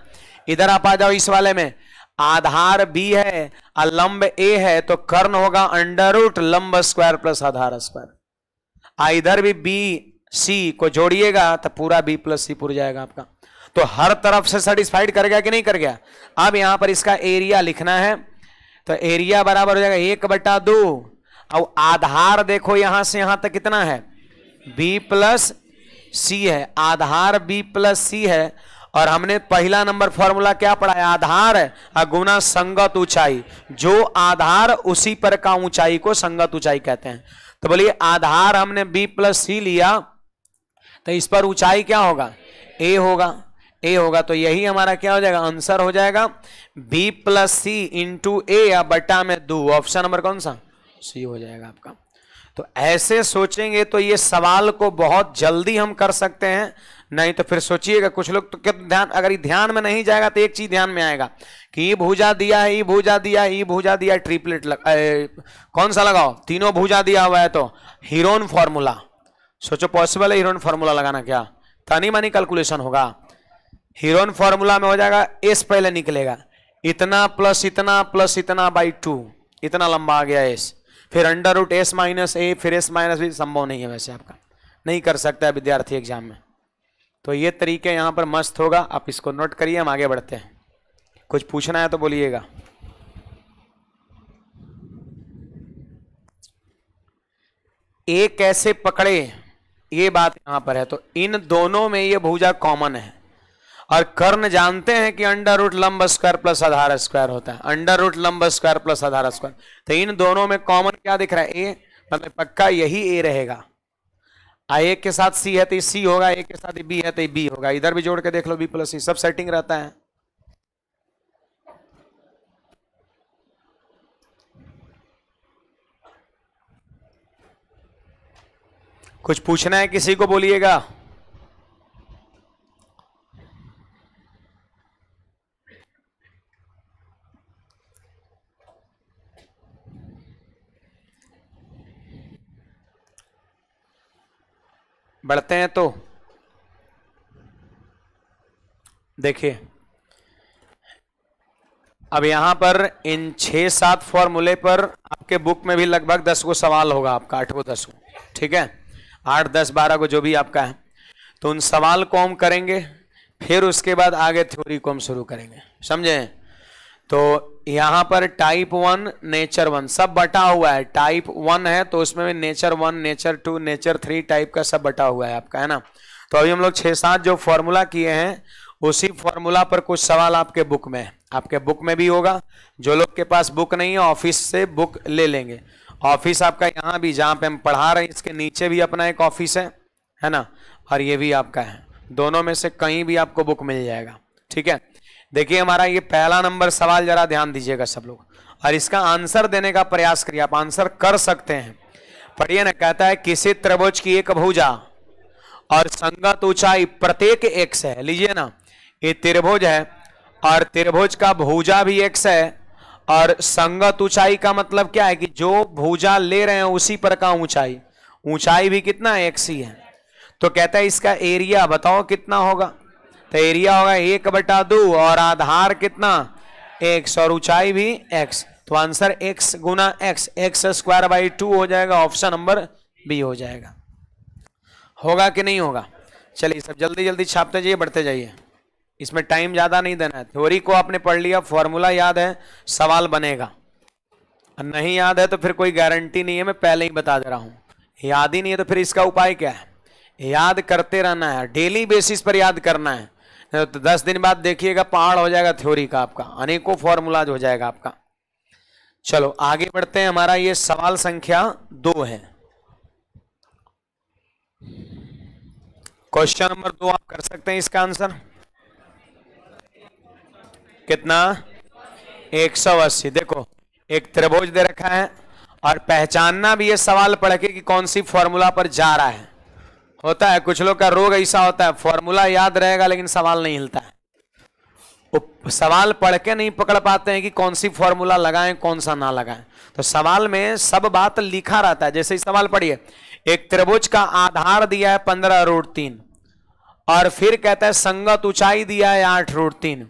इधर आप आ जाओ, इस वाले में आधार बी है और लंब ए है, तो कर्ण होगा अंडर रूट लंब स्क्वायर प्लस आधार स्क्वायर। इधर भी बी सी को जोड़िएगा तो पूरा बी प्लस सी पूरा जाएगा आपका। तो हर तरफ से सेटिस्फाइड कर गया कि नहीं कर गया। अब यहां पर इसका एरिया लिखना है, तो एरिया बराबर हो जाएगा 1/2। अब आधार देखो यहां से यहां तक कितना है, बी प्लस सी है, आधार बी प्लस सी है, और हमने पहला नंबर फॉर्मूला क्या पढ़ा है, आधार गुना संगत ऊंचाई, जो आधार उसी पर का ऊंचाई को संगत ऊंचाई कहते हैं। तो बोलिए आधार हमने बी प्लस सी लिया, तो इस पर ऊंचाई क्या होगा, ए होगा, ए होगा, तो यही हमारा क्या हो जाएगा, आंसर हो जाएगा बी प्लस सी इंटू ए या बटा में 2। ऑप्शन नंबर कौन सा, सी हो जाएगा आपका। तो ऐसे सोचेंगे तो ये सवाल को बहुत जल्दी हम कर सकते हैं, नहीं तो फिर सोचिएगा कुछ लोग तो ध्यान, अगर ये ध्यान में नहीं जाएगा तो एक चीज ध्यान में आएगा कि ये भुजा दिया है, ये भुजा दिया है, ये भुजा दिया, ट्रिपलेट कौन सा लगाओ, तीनों भुजा दिया हुआ है, तो हीरोन फॉर्मूला सोचो, पॉसिबल है हीरोन फॉर्मूला लगाना, क्या तनी मनी कैलकुलेशन होगा। हीरोन फॉर्मूला में हो जाएगा एस पहले निकलेगा, इतना प्लस इतना बाई 2, इतना लंबा आ गया एस, फिर अंडर रूट एस माइनस ए, फिर एस माइनस बी, संभव नहीं है, वैसे आपका नहीं कर सकता है विद्यार्थी एग्जाम में। तो ये तरीके यहां पर मस्त होगा, आप इसको नोट करिए, हम आगे बढ़ते हैं। कुछ पूछना है तो बोलिएगा। ए कैसे पकड़े, ये बात यहां पर है। तो इन दोनों में ये भुजा कॉमन है, और कर्ण जानते हैं कि अंडर रूट लंब स्क्वायर प्लस आधार स्क्वायर होता है, अंडर रूट लंब स्क्वायर प्लस आधार स्क्वायर। तो इन दोनों में कॉमन क्या दिख रहा है, ए, मतलब पक्का यही ए रहेगा। ए के साथ सी है तो सी होगा, ए के साथ बी है तो बी होगा, इधर भी जोड़ के देख लो बी प्लस सी, सब सेटिंग रहता है। कुछ पूछना है किसी को, बोलिएगा। बढ़ते हैं तो देखिए, अब यहां पर इन 6-7 फॉर्मूले पर आपके बुक में भी लगभग 10 को सवाल होगा आपका, 8 को 10 को, ठीक है, 8, 10, 12 को जो भी आपका है। तो उन सवाल को हम करेंगे, फिर उसके बाद आगे थ्योरी को हम शुरू करेंगे, समझे। तो यहां पर टाइप 1 नेचर 1 सब बटा हुआ है, टाइप 1 है तो उसमें नेचर 1 नेचर 2 नेचर 3 टाइप का सब बटा हुआ है आपका, है ना। तो अभी हम लोग 6-7 जो फॉर्मूला किए हैं, उसी फॉर्मूला पर कुछ सवाल आपके बुक में है, आपके बुक में भी होगा। जो लोग के पास बुक नहीं है ऑफिस से बुक ले लेंगे। ऑफिस आपका यहाँ भी जहाँ पे हम पढ़ा रहे हैं, इसके नीचे भी अपना एक ऑफिस है ना, और ये भी आपका है, दोनों में से कहीं भी आपको बुक मिल जाएगा, ठीक है। देखिए हमारा ये पहला नंबर सवाल, जरा ध्यान दीजिएगा सब लोग, और इसका आंसर देने का प्रयास करिए, आप आंसर कर सकते हैं। पढ़िए ना, कहता है किसी त्रिभुज की एक भुजा और संगत ऊंचाई प्रत्येक एक्स है। लीजिए ना, ये त्रिभुज है और त्रिभुज का भुजा भी एक्स है, और संगत ऊंचाई का मतलब क्या है कि जो भुजा ले रहे हैं उसी पर का ऊंचाई, ऊंचाई भी कितना है, एक्स ही है। तो कहता है इसका एरिया बताओ कितना होगा, तो एरिया होगा 1/2 और आधार कितना, x, और ऊंचाई भी x। तो आंसर x गुना x, x²/2 हो जाएगा, ऑप्शन नंबर बी हो जाएगा। होगा कि नहीं होगा। चलिए सब जल्दी जल्दी छापते जाइए, बढ़ते जाइए, इसमें टाइम ज्यादा नहीं देना है। थ्योरी को आपने पढ़ लिया, फॉर्मूला याद है, सवाल बनेगा। नहीं याद है तो फिर कोई गारंटी नहीं है, मैं पहले ही बता दे रहा हूं। याद ही नहीं है तो फिर इसका उपाय क्या है, याद करते रहना है, डेली बेसिस पर याद करना है। तो 10 दिन बाद देखिएगा पहाड़ हो जाएगा थ्योरी का आपका, अनेकों फॉर्मूलाज हो जाएगा आपका। चलो आगे बढ़ते हैं, हमारा ये सवाल संख्या 2 है। क्वेश्चन नंबर 2 आप कर सकते हैं इसका आंसर कितना, 180। देखो एक त्रिभुज दे रखा है और पहचानना भी है सवाल पढ़ के कि कौन सी फॉर्मूला पर जा रहा है। होता है कुछ लोग का रोग ऐसा होता है, फॉर्मूला याद रहेगा लेकिन सवाल नहीं हिलता है, वो सवाल पढ़ के नहीं पकड़ पाते हैं कि कौन सी फॉर्मूला लगाएं कौन सा ना लगाएं। तो सवाल में सब बात लिखा रहता है। जैसे ही सवाल पढ़िए, एक त्रिभुज का आधार दिया है 15√3 और फिर कहता है संगत ऊंचाई दिया है 8√3।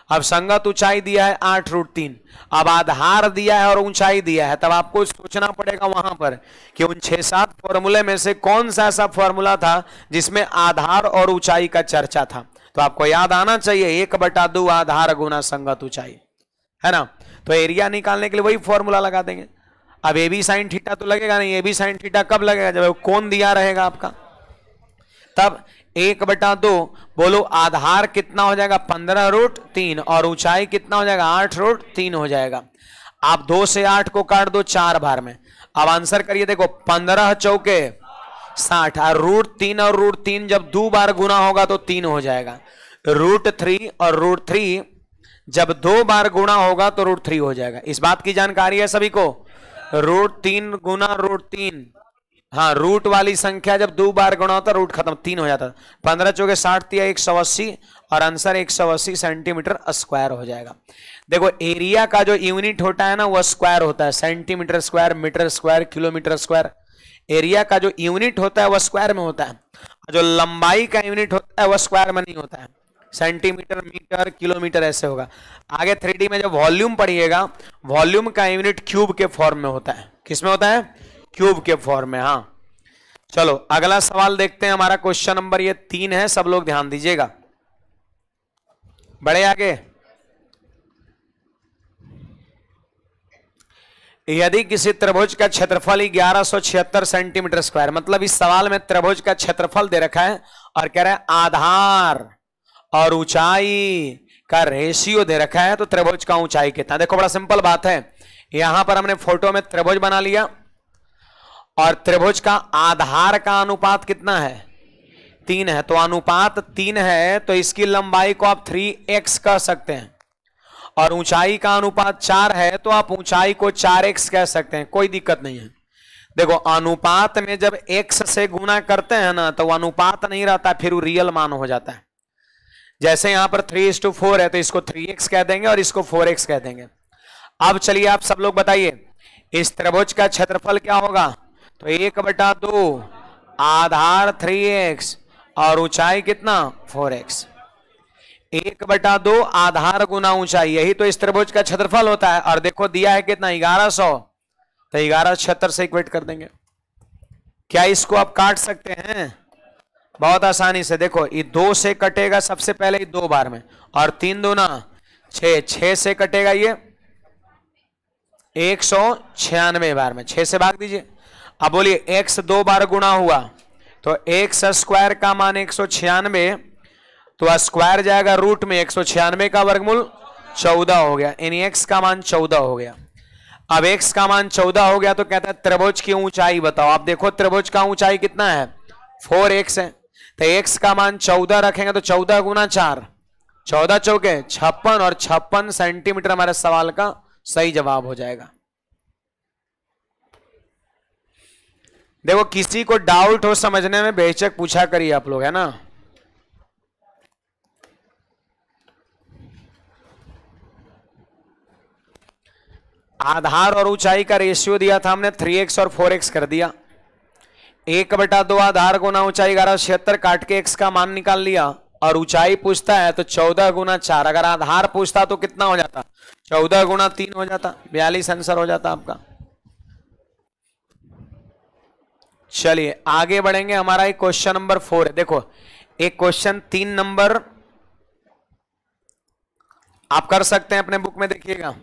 अब संगत ऊंचाई दिया है 8√3, अब आधार दिया है और ऊंचाई दिया है, तब आपको सोचना पड़ेगा वहां पर कि उन 6-7 फॉर्मूले में से कौन सा ऐसा फॉर्मूला था जिसमें आधार और ऊंचाई का चर्चा था। तो आपको याद आना चाहिए 1/2 आधार गुना संगत ऊंचाई, है ना। तो एरिया निकालने के लिए वही फॉर्मूला लगा देंगे। अब ए बी साइन थीटा तो लगेगा नहीं, ए बी साइन थीटा कब लगेगा, जब कोण दिया रहेगा आपका। तब 1/2, बोलो आधार कितना हो जाएगा 15√3 और ऊंचाई कितना हो जाएगा 8√3 हो जाएगा। आप 2 से 8 को काट दो 4 बार में। अब आंसर करिए, देखो 15 चौके 60 और √3 और √3 जब 2 बार गुना होगा तो 3 हो जाएगा। √3 और √3 जब 2 बार गुना होगा तो √3 हो जाएगा। इस बात की जानकारी है सभी को, √3 गुना √3, हाँ रूट वाली संख्या जब 2 बार गुणा होता रूट खत्म, 3 हो जाता। 15 चौके 60 या 180 और आंसर 180 सेंटीमीटर स्क्वायर हो जाएगा। देखो एरिया का जो यूनिट होता है ना वह स्क्वायर होता है, centimetre square, metre square, kilometre square. Area का जो यूनिट होता है वह स्क्वायर में होता है, जो लंबाई का यूनिट होता है वह स्क्वायर में नहीं होता है, सेंटीमीटर, मीटर, किलोमीटर ऐसे होगा। आगे 3D में जब वॉल्यूम पढ़िएगा, वॉल्यूम का यूनिट क्यूब के फॉर्म में होता है। किस में होता है, क्यूब के फॉर्म में। हाँ चलो अगला सवाल देखते हैं, हमारा क्वेश्चन नंबर ये 3 है, सब लोग ध्यान दीजिएगा। बढ़े आगे, यदि किसी त्रिभुज का क्षेत्रफल 1176 सेंटीमीटर स्क्वायर, मतलब इस सवाल में त्रिभुज का क्षेत्रफल दे रखा है और कह रहा है आधार और ऊंचाई का रेशियो दे रखा है, तो त्रिभुज का ऊंचाई कितना। देखो बड़ा सिंपल बात है, यहां पर हमने फोटो में त्रिभुज बना लिया और त्रिभुज का आधार का अनुपात कितना है 3 है, तो अनुपात 3 है तो इसकी लंबाई को आप 3x कह सकते हैं, और ऊंचाई का अनुपात 4 है तो आप ऊंचाई को 4x कह सकते हैं, कोई दिक्कत नहीं है। देखो अनुपात में जब x से गुना करते हैं ना तो अनुपात नहीं रहता, फिर वो रियल मान हो जाता है। जैसे यहां पर 3:4 है तो इसको 3x कह देंगे और इसको 4x कह देंगे। अब चलिए आप सब लोग बताइए इस त्रिभुज का क्षेत्रफल क्या होगा, तो 1/2 आधार 3x और ऊंचाई कितना 4x। 1/2 आधार गुना ऊंचाई, यही तो इस त्रिभुज का क्षेत्रफल होता है। और देखो दिया है कितना 1100, तो 1176 से इक्वेट कर देंगे। क्या इसको आप काट सकते हैं बहुत आसानी से। देखो ये 2 से कटेगा सबसे पहले ही 2 बार में, और 3 दूना 6, 6 से कटेगा ये 196 बार में, 6 से भाग दीजिए। अब बोलिए x 2 बार गुना हुआ तो x स्क्वायर का मान 196, तो स्क्वायर जाएगा रूट में, 196 का वर्गमूल 14 हो गया, यानी x का मान 14 हो गया। अब x का मान 14 हो गया तो कहता है त्रिभुज की ऊंचाई बताओ। आप देखो त्रिभुज का ऊंचाई कितना है 4x है, तो x का मान 14 रखेंगे तो 14 गुना 4, 14 चौके 56 और 56 सेंटीमीटर हमारे सवाल का सही जवाब हो जाएगा। देखो किसी को डाउट हो समझने में बेशक पूछा करिए आप लोग, है ना। आधार और ऊंचाई का रेशियो दिया था हमने 3x और 4x कर दिया। 1/2 आधार गुना ऊंचाई 1176 काट के x का मान निकाल लिया, और ऊंचाई पूछता है तो 14 गुना 4। अगर आधार पूछता तो कितना हो जाता 14 गुना 3 हो जाता, 42 आंसर हो जाता आपका। चलिए आगे बढ़ेंगे, हमारा एक क्वेश्चन नंबर 4 है। देखो एक क्वेश्चन 3 नंबर आप कर सकते हैं अपने बुक में, देखिएगा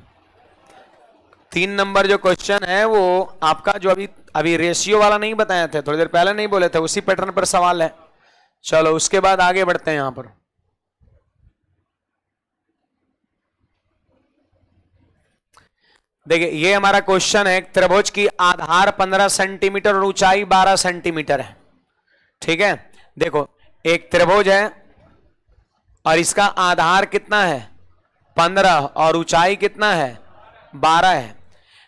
3 नंबर जो क्वेश्चन है वो आपका जो अभी रेशियो वाला नहीं बताए थे, थोड़ी देर पहले नहीं बोले थे, उसी पैटर्न पर सवाल है। चलो उसके बाद आगे बढ़ते हैं। यहां पर देखिए ये हमारा क्वेश्चन है, त्रिभुज की आधार 15 सेंटीमीटर और ऊंचाई 12 सेंटीमीटर है। ठीक है, देखो एक त्रिभुज है और इसका आधार कितना है 15 और ऊंचाई कितना है 12 है।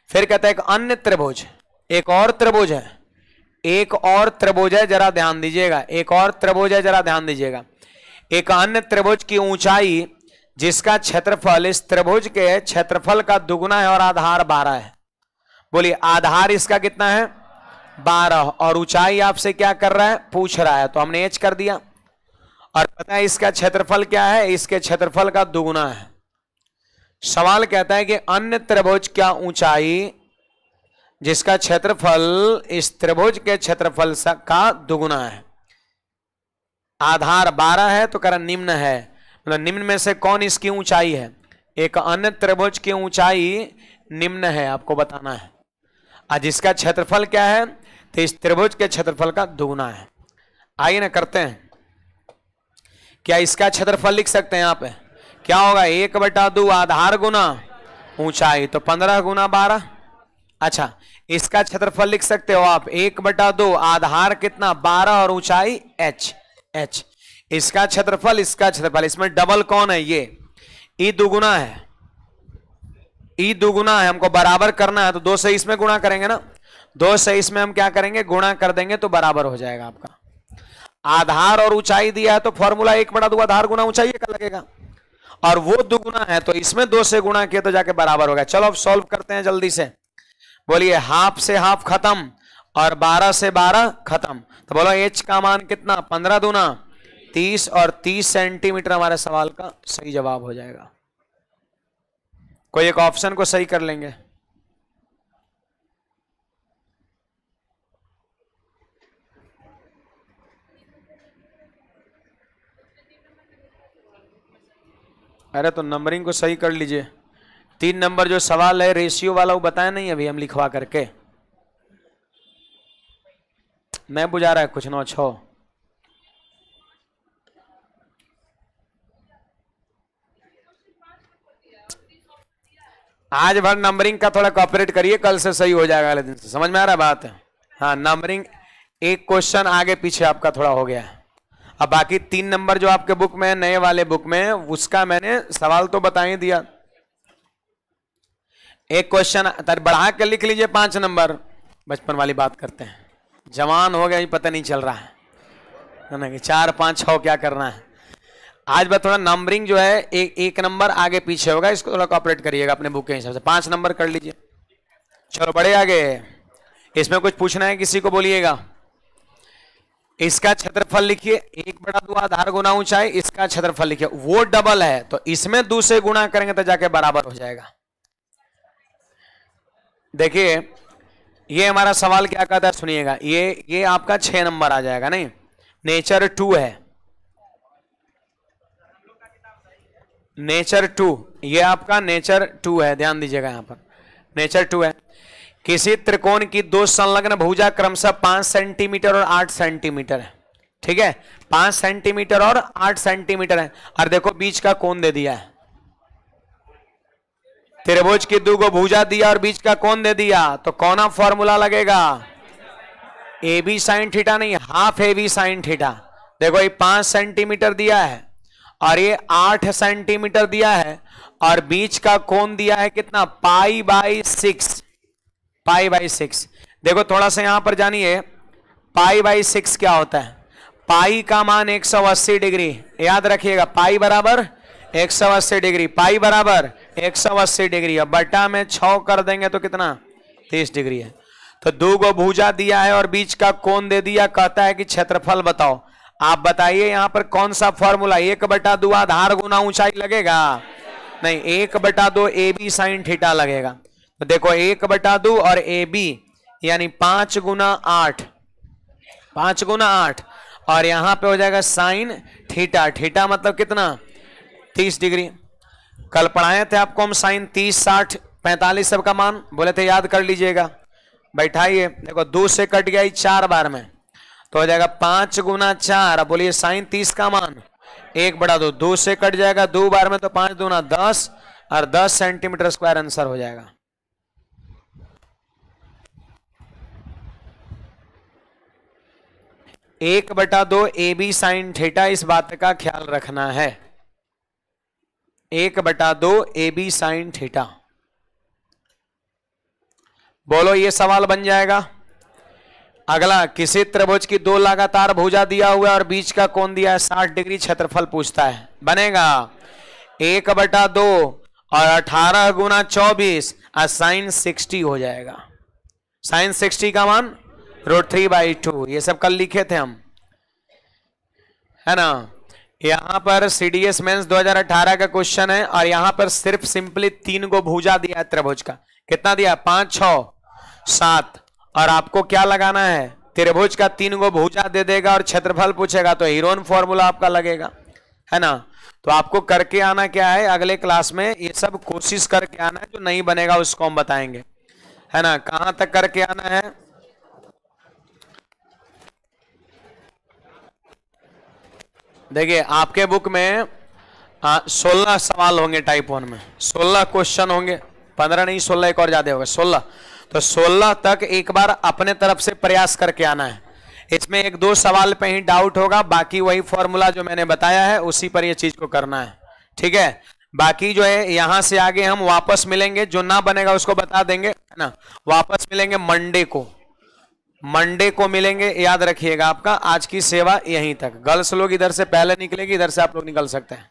फिर कहता है एक अन्य त्रिभुज, एक और त्रिभुज है, एक और त्रिभुज है, जरा ध्यान दीजिएगा, एक और त्रिभुज है, जरा ध्यान दीजिएगा। एक अन्य त्रिभुज की ऊंचाई जिसका क्षेत्रफल इस त्रिभुज के क्षेत्रफल का दुगुना है और आधार 12 है। बोलिए आधार इसका कितना है 12 और ऊंचाई आपसे क्या कर रहा है पूछ रहा है, तो हमने एच कर दिया। और पता है इसका क्षेत्रफल क्या है, इसके क्षेत्रफल का दुगुना है। सवाल कहता है कि अन्य त्रिभुज क्या ऊंचाई जिसका क्षेत्रफल इस त्रिभुज के क्षेत्रफल का दुगुना है, आधार 12 है तो कारण निम्न है, मतलब निम्न में से कौन इसकी ऊंचाई है, एक अन्य त्रिभुज की ऊंचाई निम्न है, आपको बताना है। आज इसका क्षेत्रफल क्या है, तो इस त्रिभुज के क्षेत्रफल का दुगुना है। आइए ना करते हैं, क्या इसका क्षेत्रफल लिख सकते हैं यहाँ पे, क्या होगा 1/2 आधार गुना ऊंचाई, तो 15 गुना 12। अच्छा इसका क्षेत्रफल लिख सकते हो आप 1/2 आधार कितना 12 और ऊंचाई h, इसका क्षेत्रफल, इसका क्षेत्रफल, इसमें डबल कौन है ये ई दुगुना है, ई दुगुना है, हमको बराबर करना है तो 2 से इसमें गुणा करेंगे ना, 2 से इसमें हम क्या करेंगे गुणा कर देंगे तो बराबर हो जाएगा आपका। आधार और ऊंचाई दिया है तो फॉर्मूला 1/2 आधार गुना ऊंचाई का लगेगा, और वो दुगुना है तो इसमें 2 से गुणा किया तो जाके बराबर होगा। चलो अब सॉल्व करते हैं जल्दी से। बोलिए हाफ से हाफ खत्म और 12 से 12 खत्म, तो बोलो h का मान कितना 15 दूना 30 और 30 सेंटीमीटर हमारे सवाल का सही जवाब हो जाएगा। कोई एक ऑप्शन को सही कर लेंगे। अरे तो नंबरिंग को सही कर लीजिए। 3 नंबर जो सवाल है रेशियो वाला वो बताया नहीं अभी हम लिखवा करके, नहीं बुझा रहा है कुछ 9-6। आज भर नंबरिंग का थोड़ा कॉपरेट करिए, कल से सही हो जाएगा, अगले दिन से। समझ में आ रहा है बात? हाँ नंबरिंग एक क्वेश्चन आगे पीछे आपका थोड़ा हो गया है। अब बाकी 3 नंबर जो आपके बुक में नए वाले बुक में उसका मैंने सवाल तो बता ही दिया। एक क्वेश्चन बढ़ा के लिख लीजिए 5 नंबर। बचपन वाली बात करते हैं, जवान हो गया पता नहीं चल रहा है ना कि 4 5 6 क्या करना है। आज बात थोड़ा नंबरिंग जो है एक नंबर आगे पीछे होगा, इसको थोड़ा कॉपरेट करिएगा अपने बुक के हिसाब से। 5 नंबर कर लीजिए। चलो बड़े आगे, इसमें कुछ पूछना है किसी को बोलिएगा। इसका क्षेत्रफल लिखिए 1/2 आधार गुना ऊंचाई, इसका क्षेत्रफल लिखिए, वो डबल है तो इसमें 2 से गुणा करेंगे तो जाके बराबर हो जाएगा। देखिए ये हमारा सवाल क्या कहता है सुनिएगा, ये आपका 6 नंबर आ जाएगा। नहीं नेचर 2 है, नेचर 2, ये आपका नेचर 2 है, ध्यान दीजिएगा यहां पर नेचर 2 है। किसी त्रिकोण की 2 संलग्न भुजा क्रमशः 5 सेंटीमीटर और 8 सेंटीमीटर है। ठीक है 5 सेंटीमीटर और 8 सेंटीमीटर है, और देखो बीच का कोण दे दिया है। त्रिभुज की 2 को भुजा दिया और बीच का कोण दे दिया, तो कौन सा फॉर्मूला लगेगा, ए बी साइन थीटा नहीं, half A B sine theta. देखो ये 5 सेंटीमीटर दिया है और ये 8 सेंटीमीटर दिया है, और बीच का कोण दिया है कितना π/6, π/6। देखो थोड़ा सा यहां पर जानिए π/6 क्या होता है। पाई का मान 180 डिग्री, याद रखिएगा पाई बराबर 180 डिग्री, पाई बराबर 180 डिग्री। अब बटा में 6 कर देंगे तो कितना 30 डिग्री है। तो 2 को भुजा दिया है और बीच का कोण दे दिया, कहता है कि क्षेत्रफल बताओ। आप बताइए यहां पर कौन सा फॉर्मूला, 1/2 आधार गुना ऊंचाई लगेगा, नहीं 1/2 ए बी साइन थीटा लगेगा। तो देखो 1/2 और ए बी यानी 5 गुना 8, 5 गुना 8, और यहां पे हो जाएगा साइन थीटा, थीटा मतलब कितना 30 डिग्री। कल पढ़ाए थे आपको हम साइन 30 60 45 सबका मान बोले थे, याद कर लीजिएगा। बैठाइए, देखो 2 से कट गया 4 बार में, तो हो जाएगा 5 गुना 4। अब बोलिए साइन 30 का मान 1/2, 2 से कट जाएगा 2 बार में तो 5 दूना 10, और 10 सेंटीमीटर स्क्वायर आंसर हो जाएगा। 1/2 AB sin थीटा, इस बात का ख्याल रखना है। 1/2 AB sin थीटा। बोलो ये सवाल बन जाएगा। अगला, किसी त्रिभुज की 2 लगातार भुजा दिया हुआ है और बीच का कोण दिया है 60 डिग्री, क्षेत्रफल पूछता है। बनेगा 1/2 और 18 गुना 24 साइन 60 हो जाएगा। साइन 60 का मान √3/2। ये सब कल लिखे थे हम, है ना। यहां पर सीडीएस मेंस 2018 का क्वेश्चन है और यहां पर सिर्फ सिंपली 3 को भुजा दिया है त्रिभुज का। कितना दिया? 5, 6, 7। और आपको क्या लगाना है? त्रिभुज का 3 को भुजा दे देगा और क्षेत्रफल पूछेगा तो हीरोन फॉर्मूला आपका लगेगा, है ना। तो आपको करके आना क्या है, अगले क्लास में ये सब कोशिश करके आना है। जो नहीं बनेगा उसको हम बताएंगे, है ना। कहां तक करके आना है? देखिए आपके बुक में 16 सवाल होंगे टाइप 1 में, 16 क्वेश्चन होंगे। 15 नहीं, 16, एक और ज्यादा होगा, 16। तो 16 तक एक बार अपने तरफ से प्रयास करके आना है। इसमें 1-2 सवाल पे ही डाउट होगा, बाकी वही फॉर्मूला जो मैंने बताया है उसी पर ये चीज को करना है, ठीक है। बाकी जो है यहां से आगे हम वापस मिलेंगे, जो ना बनेगा उसको बता देंगे, है ना। वापस मिलेंगे मंडे को मिलेंगे, याद रखिएगा। आपका आज की सेवा यहीं तक। गर्ल्स लोग इधर से पहले निकलेगी, इधर से आप लोग निकल सकते हैं।